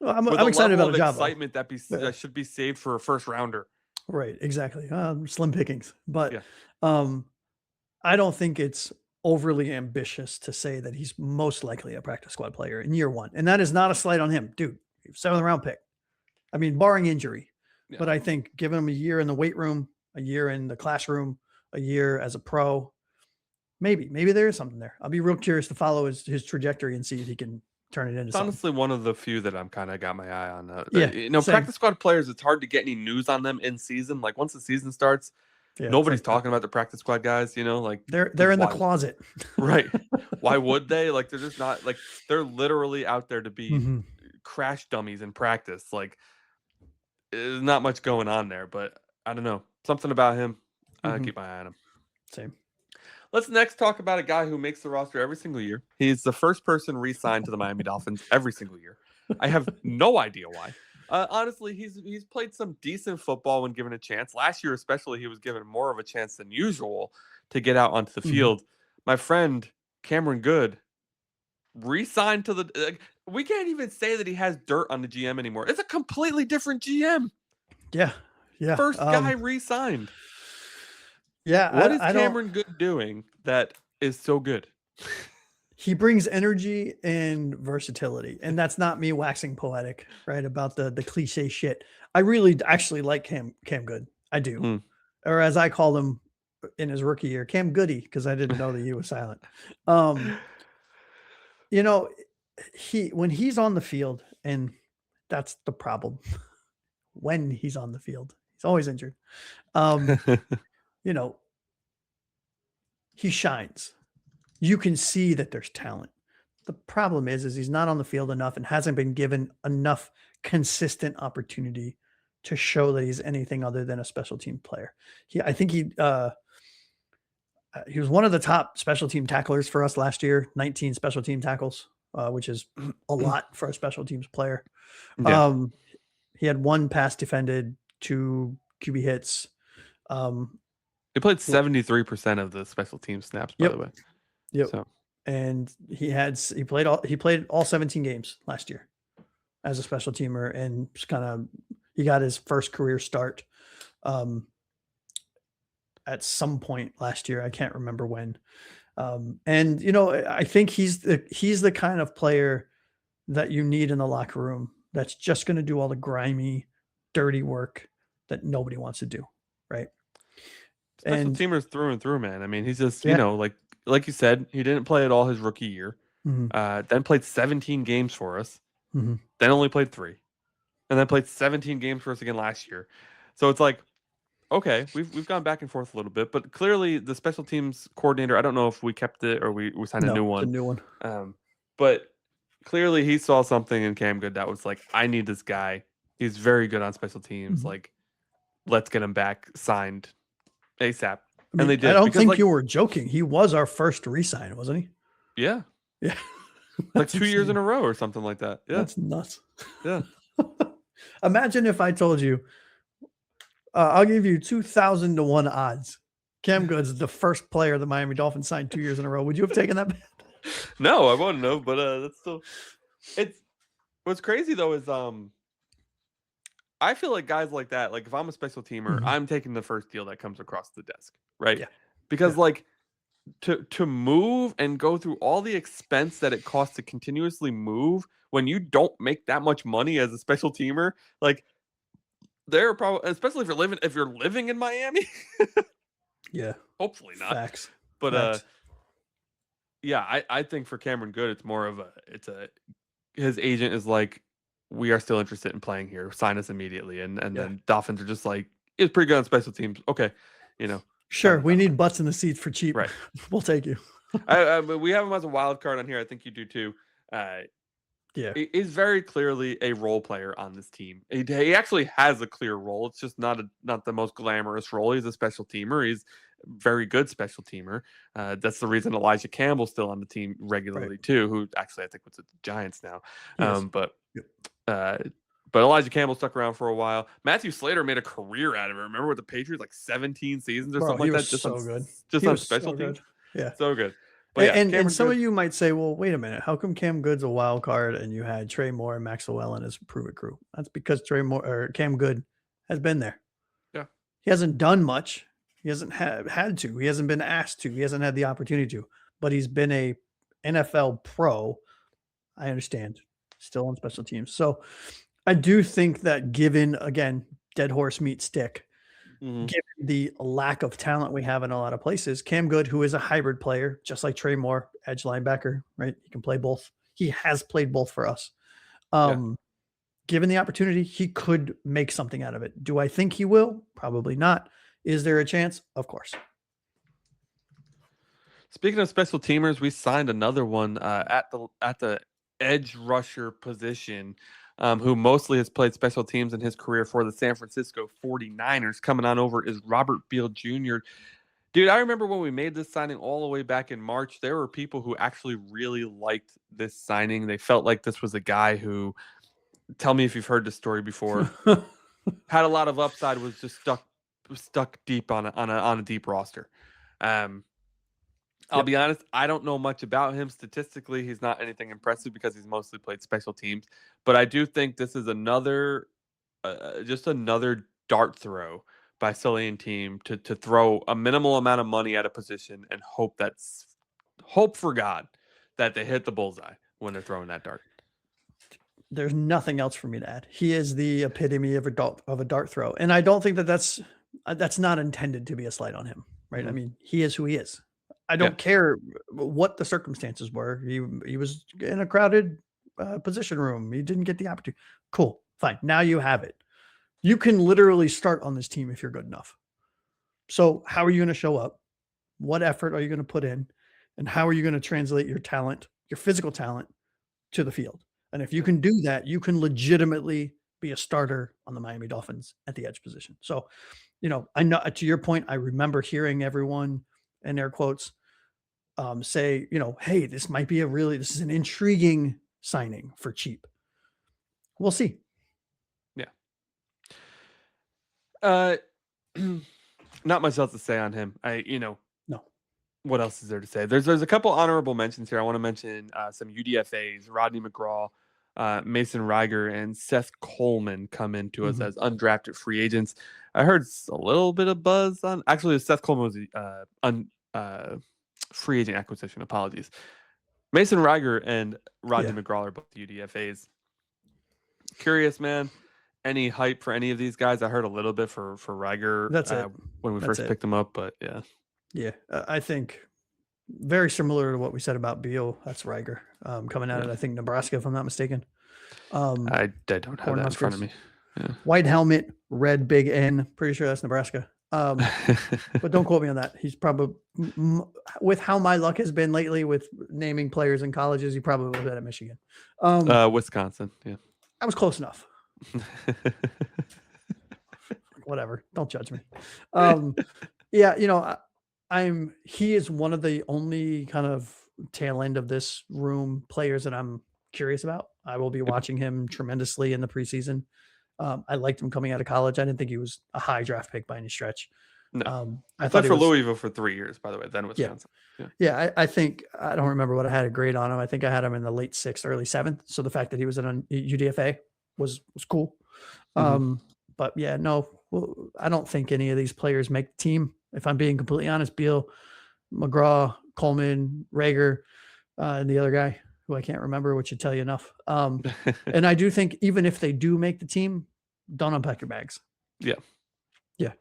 Well, I'm excited about Ojabo. Excitement that should be saved for a first rounder. Right, exactly. Slim pickings. But I don't think it's overly ambitious to say that he's most likely a practice squad player in year one. And that is not a slight on him. Dude, 7th round pick. I mean, barring injury. Yeah. But I think giving him a year in the weight room, a year in the classroom, a year as a pro, maybe there is something there. I'll be real curious to follow his trajectory and see if he can turn it into something. Honestly, one of the few that I'm kind of got my eye on. Yeah, same. Practice squad players, it's hard to get any news on them in season. Like once the season starts, nobody's talking about the practice squad guys, like they're in the closet. Right. Why would they? Like they're just not like they're literally out there to be crash dummies in practice. Like there's not much going on there, but I don't know. Something about him. I keep my eye on him. Same. Let's next talk about a guy who makes the roster every single year. He's the first person re-signed to the Miami Dolphins every single year. I have no idea why. Honestly, he's played some decent football when given a chance. Last year, especially, he was given more of a chance than usual to get out onto the field. My friend Cameron Good re-signed to the. We can't even say that he has dirt on the GM anymore. It's a completely different GM. Yeah. First guy re-signed. Yeah. What is Cameron Good doing that is so good? He brings energy and versatility, and that's not me waxing poetic, right? About the cliche shit. I really actually like Cam Good. I do. Or as I called him in his rookie year, Cam Goody, because I didn't know that he was silent. When he's on the field, and that's the problem. When he's on the field, he's always injured. He shines. You can see that there's talent. The problem is he's not on the field enough and hasn't been given enough consistent opportunity to show that he's anything other than a special team player. I think he was one of the top special team tacklers for us last year, 19 special team tackles, which is a lot for a special teams player. Yeah. He had 1 pass defended, 2 QB hits. He played 73% of the special team snaps, by the way. Yep. So. And he played all 17 games last year as a special teamer, and he got his first career start at some point last year. I can't remember when. I think he's the kind of player that you need in the locker room that's just going to do all the grimy, dirty work that nobody wants to do. Right. Special teamers through and through, man. I mean, he's just, like you said, he didn't play at all his rookie year. Then played 17 games for us. Then only played 3. And then played 17 games for us again last year. So it's like, okay, we've gone back and forth a little bit, but clearly the special teams coordinator, I don't know if we kept it or we signed a new one. A new one. But clearly he saw something in Cam Good that was like, I need this guy. He's very good on special teams. Like, let's get him back signed ASAP. And they did. I don't think you were joking. He was our first re-sign, wasn't he? Yeah. Yeah. Like 2 years in a row or something like that. Yeah. That's nuts. Yeah. Imagine if I told you, I'll give you 2,000 to 1 odds. Cam Good's the first player the Miami Dolphins signed 2 years in a row. Would you have taken that bet? No, I wouldn't have, but that's still what's crazy though is I feel like guys like that, like if I'm a special teamer, I'm taking the first deal that comes across the desk, right? Yeah. Because like to move and go through all the expense that it costs to continuously move when you don't make that much money as a special teamer, like there are probably, especially if you're living in Miami. Yeah. Hopefully not. Facts. But Facts. Yeah, I think for Cameron Good, it's more of his agent is like, we are still interested in playing here. Sign us immediately. And then Dolphins are just like, it's pretty good on special teams. Okay. Sure. We need butts in the seats for cheap. Right. We'll take you. But we have him as a wild card on here. I think you do too. He's very clearly a role player on this team. He actually has a clear role. It's just not the most glamorous role. He's a special teamer. He's a very good special teamer. That's the reason Elijah Campbell's still on the team regularly too, who actually I think was at the Giants now. But Elijah Campbell stuck around for a while. Matthew Slater made a career out of it. Remember with the Patriots, like 17 seasons or something like that? Just on special teams. Yeah. So good. But and some of you might say, well, wait a minute. How come Cam Good's a wild card and you had Trey Moore and Max Llewellyn as prove it crew? That's because Cam Good has been there. Yeah. He hasn't done much. He hasn't had to. He hasn't been asked to. He hasn't had the opportunity to. but he's been a NFL pro. I understand, still on special teams. So I do think that given, again, dead horse meets stick, given the lack of talent we have in a lot of places, Cam Good, who is a hybrid player, just like Trey Moore, edge linebacker, right? He can play both. He has played both for us. Given the opportunity, he could make something out of it. Do I think he will? Probably not. Is there a chance? Of course. Speaking of special teamers, we signed another one at the edge rusher position, who mostly has played special teams in his career for the San Francisco 49ers. Coming on over is Robert Beal Jr. Dude, I remember when we made this signing all the way back in March, there were people who actually really liked this signing. They felt like this was a guy who, tell me if you've heard this story before, had a lot of upside, was just stuck deep on a deep roster. I'll be honest, I don't know much about him statistically. He's not anything impressive because he's mostly played special teams. But I do think this is another dart throw by Cillian team to throw a minimal amount of money at a position and hope for God that they hit the bullseye when they're throwing that dart. There's nothing else for me to add. He is the epitome of a dart throw. And I don't think that's not intended to be a slight on him, right? Mm-hmm. I mean, he is who he is. I don't care what the circumstances were. He was in a crowded position room. He didn't get the opportunity. Cool. Fine. Now you have it. You can literally start on this team if you're good enough. So how are you going to show up? What effort are you going to put in? And how are you going to translate your talent, your physical talent, to the field? And if you can do that, you can legitimately be a starter on the Miami Dolphins at the edge position. So, I know, to your point, I remember hearing everyone in air quotes say, hey, this is an intriguing signing for cheap. We'll see. Yeah. Not much else to say on him. No. What else is there to say? There's a couple honorable mentions here. I want to mention some UDFAs, Rodney McGraw, Mason Reiger, and Seth Coleman come into us as undrafted free agents. I heard a little bit of buzz on. Actually, Seth Coleman was free agent acquisition. Apologies. Mason Reiger and Rodney McGraw are both UDFAs. Curious, man. Any hype for any of these guys? I heard a little bit for Reiger. That's it. When we first picked him up, but yeah. Yeah, I think very similar to what we said about Beal. That's Reiger coming out of, I think, Nebraska, if I'm not mistaken. I don't have that in front of me. Yeah. White helmet, red big N. Pretty sure that's Nebraska. But don't quote me on that. He's probably, with how my luck has been lately with naming players in colleges, he probably would have been at Michigan. Wisconsin, yeah. I was close enough. Whatever. Don't judge me. Yeah, he is one of the only kind of tail end of this room players that I'm curious about. I will be watching him tremendously in the preseason. I liked him coming out of college. I didn't think he was a high draft pick by any stretch. No. I thought for Louisville for 3 years, by the way, then Wisconsin. Yeah, I think, I don't remember what I had a grade on him. I think I had him in the late 6th, early 7th. So the fact that he was in a UDFA was cool. But yeah, no, I don't think any of these players make the team. If I'm being completely honest, Beal, McGraw, Coleman, Reiger, and the other guy who I can't remember, which should tell you enough. And I do think even if they do make the team, don't unpack your bags. Yeah. Yeah.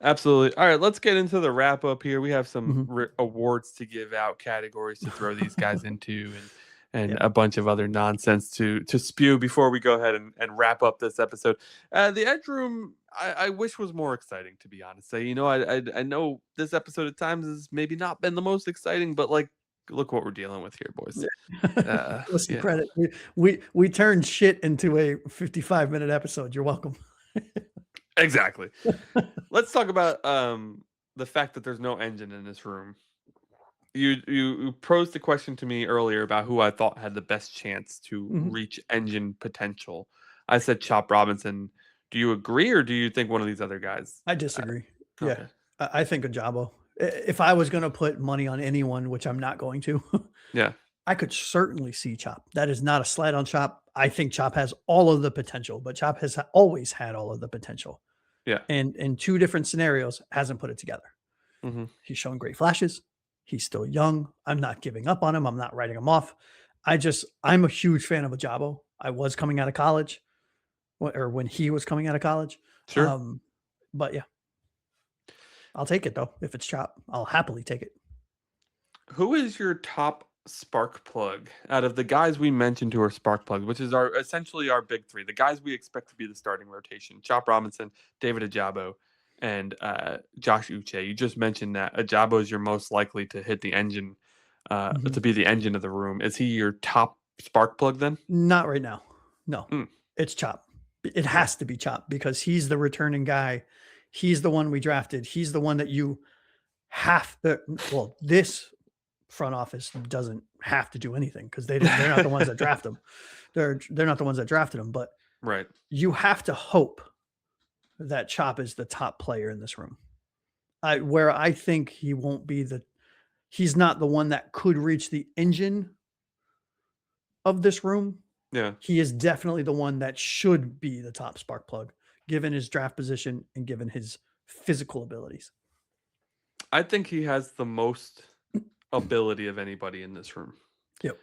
Absolutely. All right, let's get into the wrap up here. We have some awards to give out, categories to throw these guys into, and a bunch of other nonsense to spew before we go ahead and wrap up this episode. The Edge Room, I wish was more exciting, to be honest. I know this episode at times has maybe not been the most exciting, but look what we're dealing with here, boys. Listen, credit. We turned shit into a 55-minute episode. You're welcome. Exactly. Let's talk about the fact that there's no engine in this room. You posed the question to me earlier about who I thought had the best chance to reach engine potential. I said Chop Robinson. Do you agree, or do you think one of these other guys? I disagree. Okay. I think Ojabo. If I was going to put money on anyone, which I'm not going to, I could certainly see Chop. That is not a slight on Chop. I think Chop has all of the potential, but Chop has always had all of the potential. Yeah. And in 2 different scenarios, hasn't put it together. He's shown great flashes. He's still young. I'm not giving up on him. I'm not writing him off. I'm a huge fan of Ojabo. I was coming out of college, or when he was coming out of college. Sure. But yeah, I'll take it though. If it's Chop, I'll happily take it. Who is your top spark plug out of the guys we mentioned who are spark plugs, which is essentially our big three, the guys we expect to be the starting rotation? Chop Robinson, David Ojabo, and Josh Uche. You just mentioned that Ojabo is your most likely to hit the engine, to be the engine of the room. Is he your top spark plug then? Not right now. No, It's Chop. It has to be Chop because he's the returning guy. He's the one we drafted. He's the one that you have to. Well, this front office doesn't have to do anything because they're not the ones that draft him. They're not the ones that drafted him. But right, you have to hope that Chop is the top player in this room. Where I think he won't be he's not the one that could reach the engine of this room. Yeah. He is definitely the one that should be the top spark plug, given his draft position and given his physical abilities. I think he has the most ability of anybody in this room. Yep.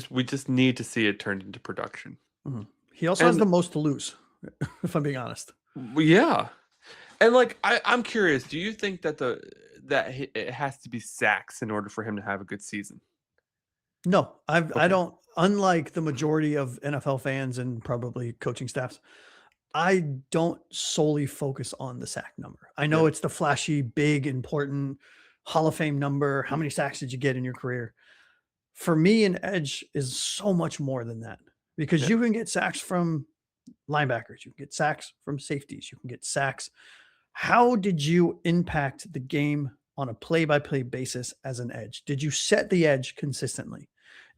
We just need to see it turned into production. Mm-hmm. He also has the most to lose, if I'm being honest. Yeah. And like I'm curious, do you think that it has to be sacks in order for him to have a good season? No, I don't. Unlike the majority of NFL fans and probably coaching staffs, I don't solely focus on the sack number. I know it's the flashy, big, important Hall of Fame number. How many sacks did you get in your career? For me, an edge is so much more than that because you can get sacks from linebackers. You can get sacks from safeties. You can get sacks. How did you impact the game on a play-by-play basis as an edge? Did you set the edge consistently?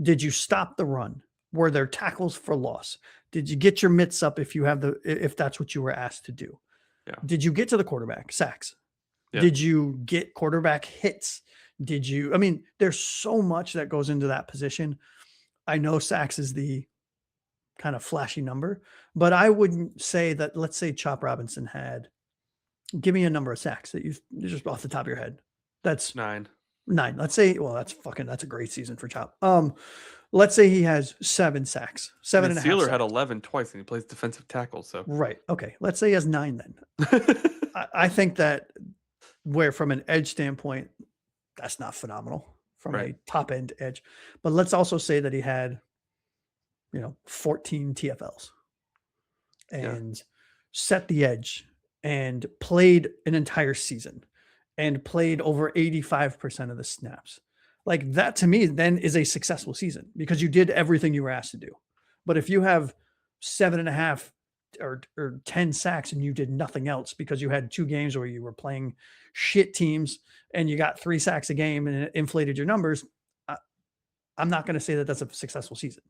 Did you stop the run? Were there tackles for loss? Did you get your mitts up if that's what you were asked to do? Yeah. Did you get to the quarterback? Sacks. Yeah. Did you get quarterback hits? There's so much that goes into that position. I know sacks is the kind of flashy number, but I wouldn't say that. Let's say Chop Robinson give me a number of sacks that you just off the top of your head. That's 9. Let's say, well, that's a great season for Chop. Let's say he has 7 sacks, 7.5. Sealer had 11 twice, and he plays defensive tackle. So right, okay. Let's say he has 9. Then I think that where from an edge standpoint, that's not phenomenal from a top end edge. But let's also say that he had, 14 TFLs and set the edge and played an entire season. And played over 85% of the snaps. Like that to me then is a successful season because you did everything you were asked to do. But if you have 7.5 or 10 sacks and you did nothing else because you had 2 games where you were playing shit teams and you got 3 sacks a game and it inflated your numbers, I'm not going to say that that's a successful season,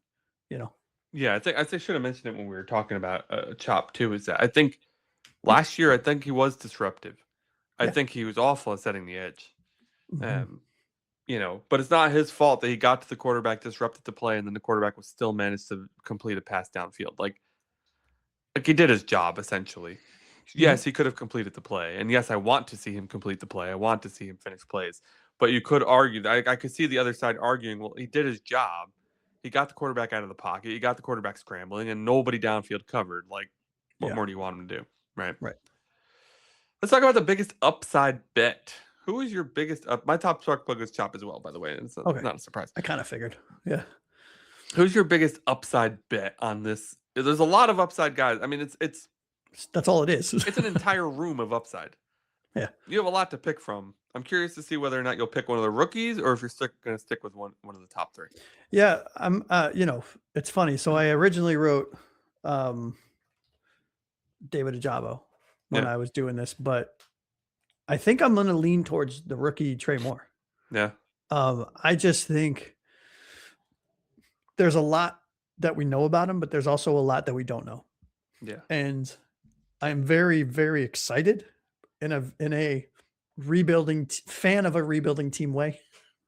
Yeah, I should have mentioned it when we were talking about Chop too, is that I think last year, he was disruptive. I think he was awful at setting the edge. But it's not his fault that he got to the quarterback, disrupted the play, and then the quarterback was still managed to complete a pass downfield. Like he did his job, essentially. Yes, he could have completed the play. And yes, I want to see him complete the play. I want to see him finish plays. But you could argue that I could see the other side arguing, well, he did his job. He got the quarterback out of the pocket. He got the quarterback scrambling, and nobody downfield covered. Like, what more do you want him to do? Right. Let's talk about the biggest upside bet. Who is your biggest My top spark plug is Chop as well, by the way. It's not a surprise. I kind of figured. Yeah. Who's your biggest upside bet on this? There's a lot of upside guys. I mean, it's that's all it is. It's an entire room of upside. Yeah. You have a lot to pick from. I'm curious to see whether or not you'll pick one of the rookies or if you're going to stick with one of the top 3. Yeah, I'm it's funny. So I originally wrote David Ojabo when I was doing this, but I think I'm going to lean towards the rookie Trey Moore. Yeah. I just think there's a lot that we know about him, but there's also a lot that we don't know. Yeah. And I'm very, very excited in a rebuilding fan of a rebuilding team way,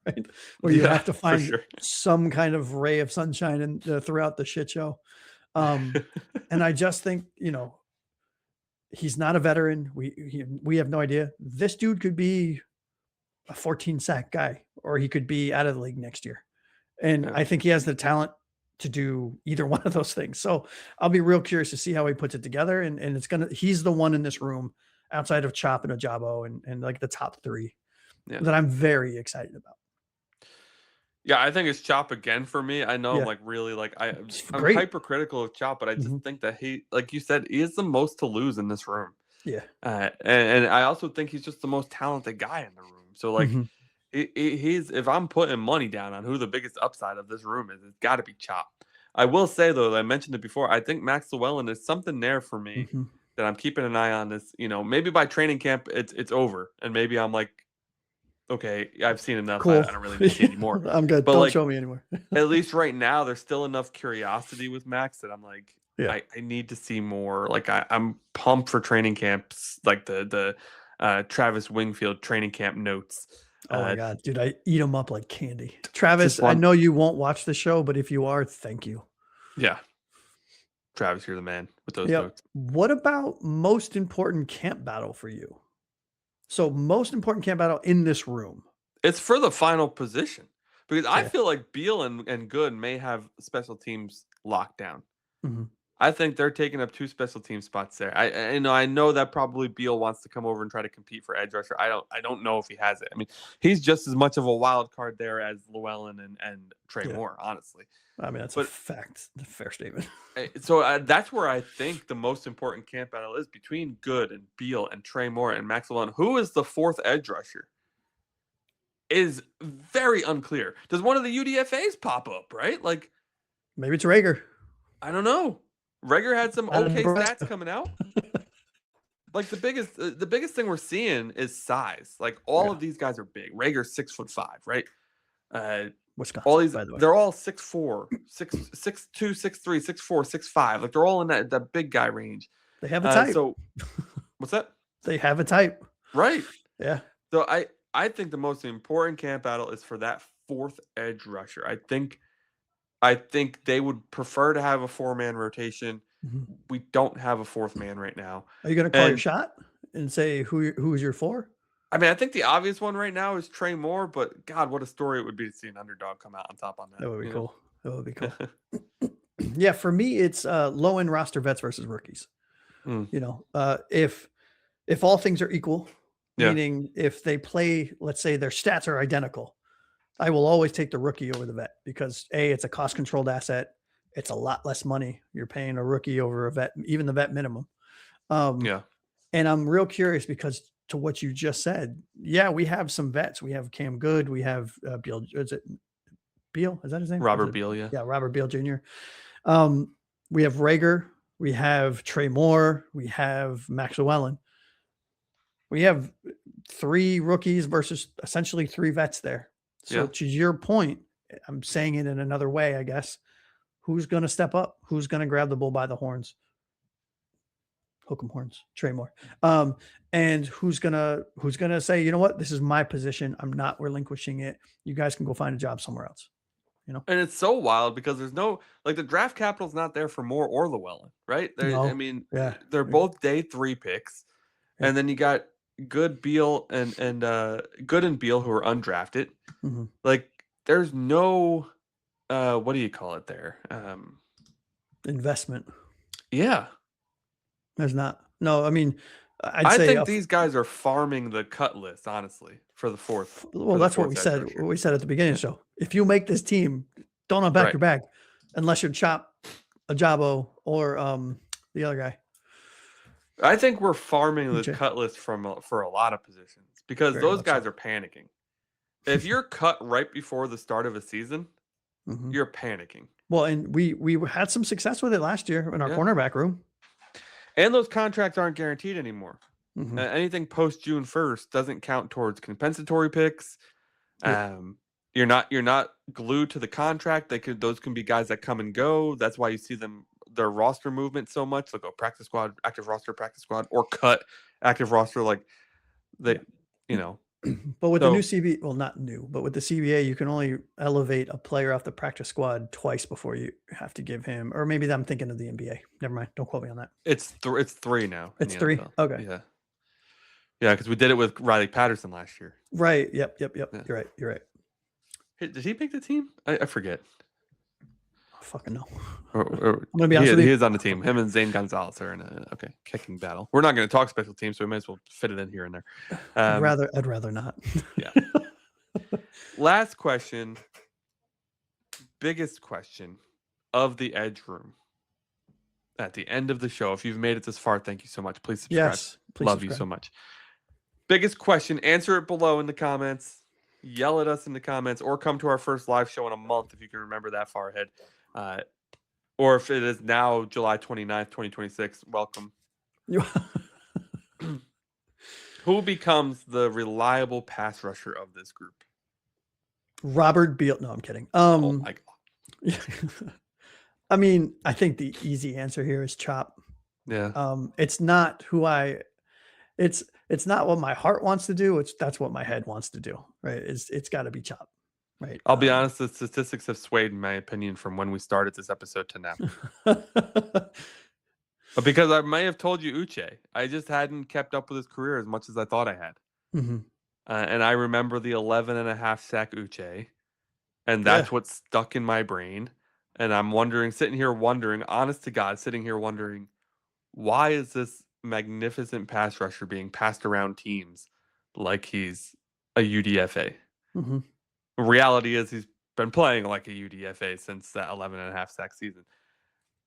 right? Where you have to find some kind of ray of sunshine throughout the shit show. And I just think, he's not a veteran. We have no idea. This dude could be a 14 sack guy, or he could be out of the league next year. And Yeah. I think he has the talent to do either one of those things. So I'll be real curious to see how he puts it together. And he's the one in this room outside of Chop and Ojabo and like the top three that I'm very excited about. Yeah, I think it's Chop again for me. I know I'm like really like I'm hypercritical of Chop, but I just think that he, like you said, he is the most to lose in this room. Yeah. And I also think he's just the most talented guy in the room. So like he's, if I'm putting money down on who the biggest upside of this room is, it's got to be Chop. I will say though, I mentioned it before, I think Max Llewellyn is something there for me that I'm keeping an eye on. This, you know, maybe by training camp it's over, and maybe I'm like, okay, I've seen enough. Cool. I don't really need to see anymore. I'm good. But Don't like, show me anymore. at least right now, there's still enough curiosity with Max that I'm like, I need to see more. Like I'm pumped for training camps, like the Travis Wingfield training camp notes. Oh my God, dude, I eat them up like candy. Travis, I know you won't watch the show, but if you are, thank you. Yeah. Travis, you're the man with those notes. What about most important camp battle for you? So most important camp battle in this room. It's for the final position, because I feel like Beal and Good may have special teams locked down. I think they're taking up 2 special team spots there. I know that probably Beal wants to come over and try to compete for edge rusher. I don't know if he has it. I mean, he's just as much of a wild card there as Llewellyn and Trey Moore, honestly. I mean, that's a fact, a fair statement. So that's where I think the most important camp battle is, between Good and Beal and Trey Moore and Max Llewellyn. Who is the 4th edge rusher is very unclear. Does one of the UDFAs pop up, right? Like, maybe it's Rager. I don't know. Rager had some okay stats coming out. Like the biggest thing we're seeing is size. Like all of these guys are big. Rager's 6'5", right? Wisconsin, all these, by the way. they're all 6'4", 6'2", 6'3", 6'4", 6'5". Like they're all in that big guy range. They have a type. So what's that? They have a type. Right. Yeah. So I think the most important camp battle is for that 4th edge rusher. I think they would prefer to have a 4-man rotation. We don't have a 4th man right now. Are you going to call your shot and say who is your 4? I mean, I think the obvious one right now is Trey Moore, but God, what a story it would be to see an underdog come out on top on that. That would be cool. That would be cool. Yeah, for me, it's low-end roster vets versus rookies. You know, if all things are equal, meaning if they play, let's say their stats are identical, I will always take the rookie over the vet, because A, it's a cost-controlled asset. It's a lot less money. You're paying a rookie over a vet, even the vet minimum. And I'm real curious because, to what you just said, we have some vets. We have Cam Good. We have Beal. Is it Beal? Is that his name? Robert Beal, yeah. Yeah, Robert Beal Jr. We have Rager. We have Trey Moore. We have Max Llewellyn. We have 3 rookies versus essentially 3 vets there. So to your point, I'm saying it in another way, I guess. Who's going to step up? Who's going to grab the bull by the horns? Hook 'em horns, Trey Moore. And who's gonna say, you know what, this is my position. I'm not relinquishing it. You guys can go find a job somewhere else. You know, and it's so wild because there's no, like, the draft capital's not there for Moore or Llewellyn, right? I mean, they're both day 3 picks, and then you got Good, Beal, and Good and Beal, who are undrafted. Like, there's no, what do you call it there? Investment. Yeah. There's not. No, I mean, I think these guys are farming the cut list, honestly, for the 4th. Well, that's what we said. What we said at the beginning of the show. If you make this team, don't unpack your bag, unless you're Chop, Ojabo, or the other guy. I think we're farming the cut list for a lot of positions, because those guys are panicking. If you're cut right before the start of a season, you're panicking. Well, and we had some success with it last year in our cornerback room. And those contracts aren't guaranteed anymore. Anything post June 1st doesn't count towards compensatory picks. You're not glued to the contract. Those can be guys that come and go. That's why you see their roster movement so much. They'll go practice squad, active roster, practice squad, or cut active roster. Like they, you know. But with the new CBA, well, not new, but with the CBA, you can only elevate a player off the practice squad twice before you have to give him, or maybe I'm thinking of the NBA. Never mind. Don't quote me on that. It's 3 now. It's 3. Okay. Yeah. Yeah, because we did it with Riley Patterson last year. Right. Yep. Yeah. You're right. Hey, did he make the team? I forget. I fucking know. I'm gonna be honest with you. He is on the team. Him and Zane Gonzalez are in a kicking battle. We're not going to talk special teams, so we might as well fit it in here and there. I'd rather not. Yeah. Last question. Biggest question of the Edge Room. At the end of the show, if you've made it this far, thank you so much. Please subscribe. Yes, please Love subscribe. you so much. Biggest question. Answer it below in the comments. Yell at us in the comments, or come to our first live show in a month if you can remember that far ahead. Or if it is now July 29th, 2026, welcome. Who becomes the reliable pass rusher of this group? Robert Beal. No, I'm kidding. Oh my God. I mean, I think the easy answer here is Chop. Yeah. It's not it's not what my heart wants to do. That's what my head wants to do. Right. It's got to be Chop. Right. I'll be honest, the statistics have swayed in my opinion from when we started this episode to now. But because I may have told you Uche, I just hadn't kept up with his career as much as I thought I had. Mm-hmm. And I remember the 11.5 sack Uche, and that's what stuck in my brain. And I'm sitting here wondering, honest to God, why is this magnificent pass rusher being passed around teams like he's a UDFA? Mm-hmm. The reality is he's been playing like a UDFA since that 11.5 sack season.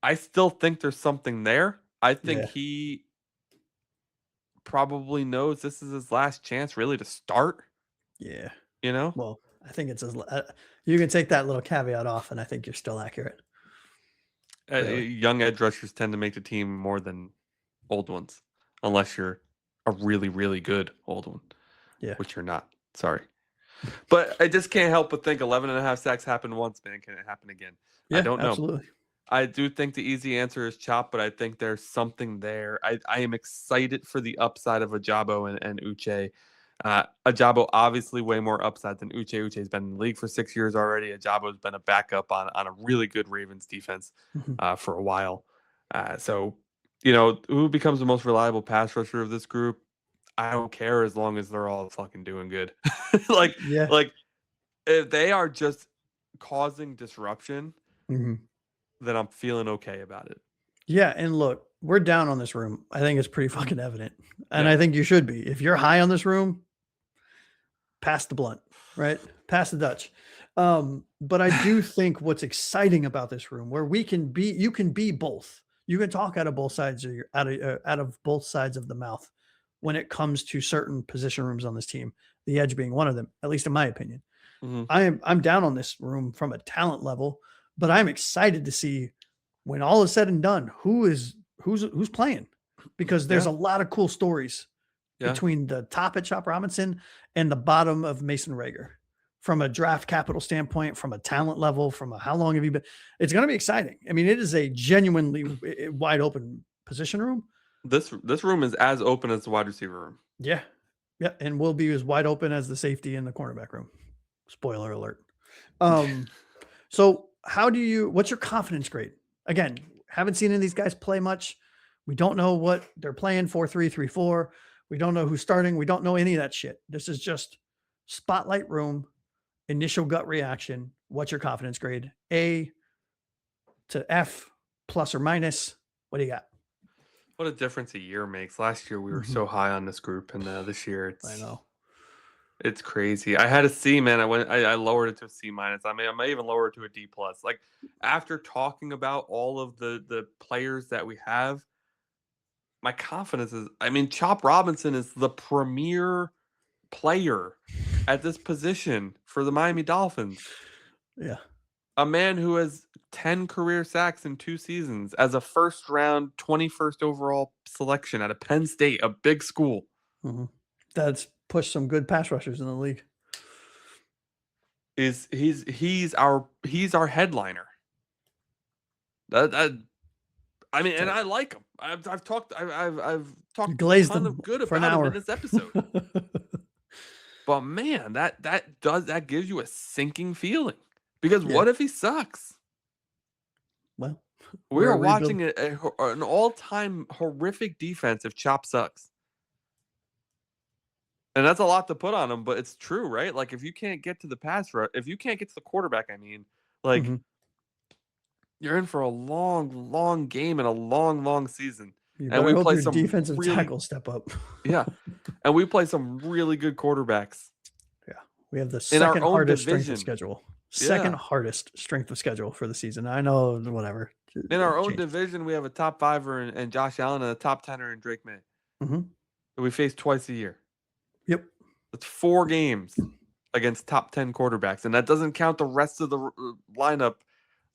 I still think there's something there. I think he probably knows this is his last chance really to start. Yeah. You know? Well, I think it's you can take that little caveat off, and I think you're still accurate. Really. Young edge rushers tend to make the team more than old ones, unless you're a really, really good old one. Yeah. Which you're not. Sorry. But I just can't help but think 11.5 sacks happened once, man. Can it happen again? Yeah, I don't know. Absolutely. I do think the easy answer is Chop, but I think there's something there. I am excited for the upside of Ojabo and Uche. Ojabo obviously way more upside than Uche. Uche's been in the league for 6 years already. Ojabo's been a backup on a really good Ravens defense for a while. So, who becomes the most reliable pass rusher of this group? I don't care as long as they're all fucking doing good. Like if they are just causing disruption, then I'm feeling okay about it. Yeah, and look, we're down on this room. I think it's pretty fucking evident. And I think you should be. If you're high on this room, pass the blunt, right? Pass the Dutch. But I do think what's exciting about this room, where you can be both. You can talk out of both sides of out of both sides of the mouth when it comes to certain position rooms on this team, the edge being one of them, at least in my opinion. I'm down on this room from a talent level, but I'm excited to see when all is said and done, who's playing, because there's a lot of cool stories between the top at Chop Robinson and the bottom of Mason Rager, from a draft capital standpoint, from a talent level, from a how long have you been? It's going to be exciting. I mean, it is a genuinely wide open position room. This room is as open as the wide receiver room. Yeah. Yeah. And will be as wide open as the safety in the cornerback room. Spoiler alert. So what's your confidence grade? Again, haven't seen any of these guys play much. We don't know what they're playing, 4-3, 3-4. We don't know who's starting. We don't know any of that shit. This is just spotlight room, initial gut reaction. What's your confidence grade? A to F, plus or minus. What do you got? What a difference a year makes. Last year we were so high on this group, and this year I know it's crazy. I had a C, man. I lowered it to a C minus. I may even lower it to a D plus. Like, after talking about all of the players that we have, my confidence is, Chop Robinson is the premier player at this position for the Miami Dolphins. Yeah. A man who has 10 career sacks in 2 seasons as a first round 21st overall selection at a Penn State, a big school. That's pushed some good pass rushers in the league. He's our headliner. And I like him. I've talked glazed a ton of good about him in this episode. But man, that gives you a sinking feeling, because what if he sucks? Well, we are watching an all-time horrific defense if Chop sucks. And that's a lot to put on them, but it's true, right? Like, if you can't get to the if you can't get to the quarterback, like, you're in for a long, long game and a long, long season. You And better we hope play your some defensive really, tackles step up. yeah, and we play some really good quarterbacks. Yeah, we have the in our second own hardest division. strength of schedule. Second hardest strength of schedule for the season. I know, whatever. In our own division, we have a top fiver and Josh Allen and a top 10er in Drake May. Mm-hmm. That we face twice a year. Yep. That's 4 games against top 10 quarterbacks. And that doesn't count the rest of the lineup,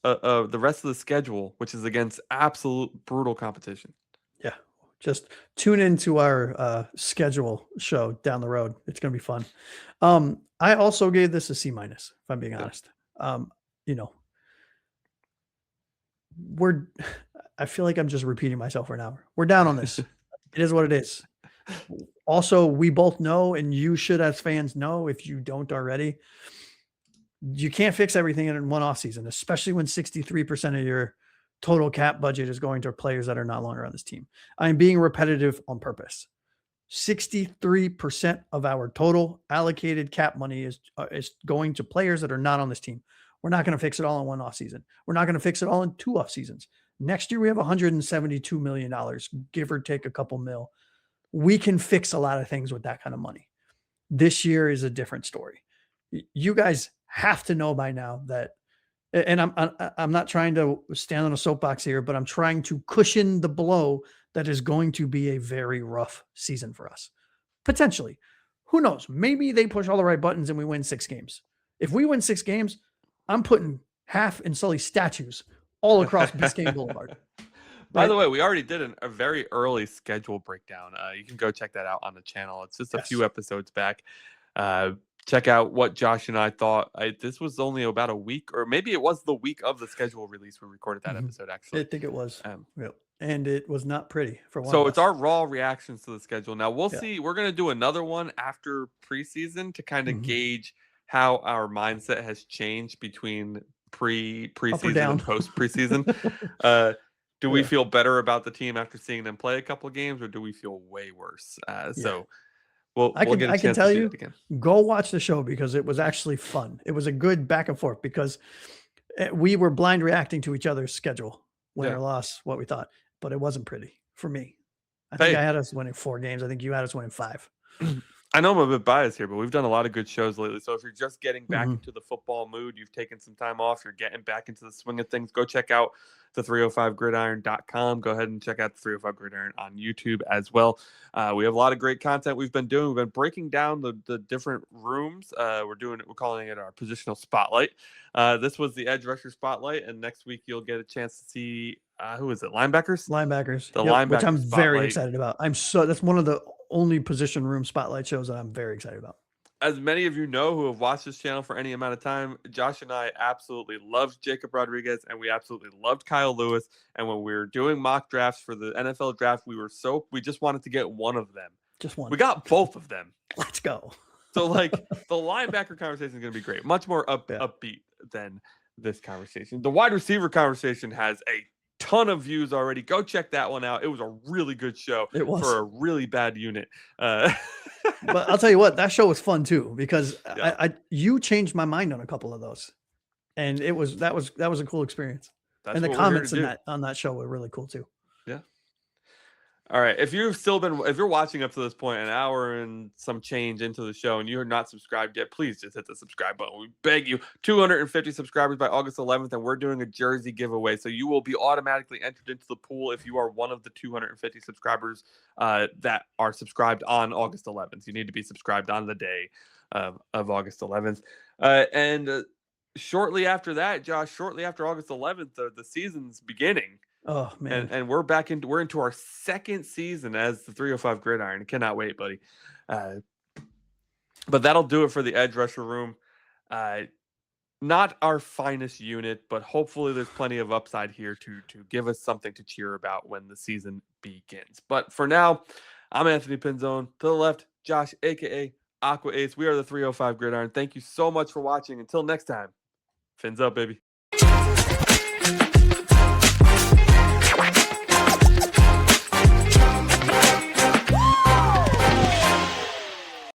the rest of the schedule, which is against absolute brutal competition. Yeah. Just tune into our schedule show down the road. It's going to be fun. I also gave this a C-, if I'm being honest. I feel like I'm just repeating myself for an hour. We're down on this. It is what it is. Also, we both know, and you should as fans know, if you don't already, you can't fix everything in one offseason, especially when 63% of your total cap budget is going to players that are not longer on this team. I'm being repetitive on purpose. 63% of our total allocated cap money is going to players that are not on this team. We're not going to fix it all in one offseason. We're not going to fix it all in 2 off seasons. Next year, we have $172 million, give or take a couple mil. We can fix a lot of things with that kind of money. This year is a different story. You guys have to know by now that, and I'm not trying to stand on a soapbox here, but I'm trying to cushion the blow that is going to be a very rough season for us. Potentially. Who knows? Maybe they push all the right buttons and we win 6 games. If we win 6 games, I'm putting Half and Sully statues all across Biscayne Boulevard. By the way, we already did a very early schedule breakdown. You can go check that out on the channel. It's just a few episodes back. Check out what Josh and I thought. This was only about a week, or maybe it was the week of the schedule release. We recorded that episode, actually. I think it was. Yep. And it was not pretty for one. So it's our raw reactions to the schedule. Now, we'll see. We're going to do another one after preseason to kind of gauge how our mindset has changed between preseason and post preseason. Do we feel better about the team after seeing them play a couple of games, or do we feel way worse? So I can tell you, go watch the show because it was actually fun. It was a good back and forth because we were blind reacting to each other's schedule, win or loss, what we thought, but it wasn't pretty for me. I think I had us winning 4 games. I think you had us winning 5. I know I'm a bit biased here, but we've done a lot of good shows lately. So if you're just getting back into the football mood, you've taken some time off, you're getting back into the swing of things, go check out the 305gridiron.com. Go ahead and check out the 305 Gridiron on YouTube as well. We have a lot of great content we've been doing. We've been breaking down the different rooms. We're calling it our positional spotlight. This was the edge rusher spotlight, and next week you'll get a chance to see who is it? Linebackers, linebackers, which I'm very excited about. That's one of the only position room spotlight shows that I'm very excited about. As many of you know who have watched this channel for any amount of time, Josh and I absolutely loved Jacob Rodriguez, and we absolutely loved Kyle Lewis. And when we were doing mock drafts for the NFL draft, we just wanted to get one of them. Just one. We got both of them. Let's go. So the linebacker conversation is going to be great. Much more upbeat than this conversation. The wide receiver conversation has a ton of views already. Go check that one out. It was a really good show. It was for a really bad unit. But I'll tell you what, that show was fun too because you changed my mind on a couple of those, and that was a cool experience. And the comments on that show were really cool too. Yeah. All right. If you're watching up to this point, an hour and some change into the show, and you're not subscribed yet, please just hit the subscribe button. We beg you. 250 subscribers by August 11th, and we're doing a jersey giveaway. So you will be automatically entered into the pool if you are one of the 250 subscribers that are subscribed on August 11th. You need to be subscribed on the day of August 11th. And shortly after that, Josh, shortly after August 11th, the season's beginning. Oh man! And we're into our second season as the 305 Gridiron. I cannot wait, buddy. But that'll do it for the edge rusher room. Not our finest unit, but hopefully there's plenty of upside here to give us something to cheer about when the season begins. But for now, I'm Anthony Pinzone. To the left, Josh, aka Aqua Ace. We are the 305 Gridiron. Thank you so much for watching. Until next time, fins up, baby.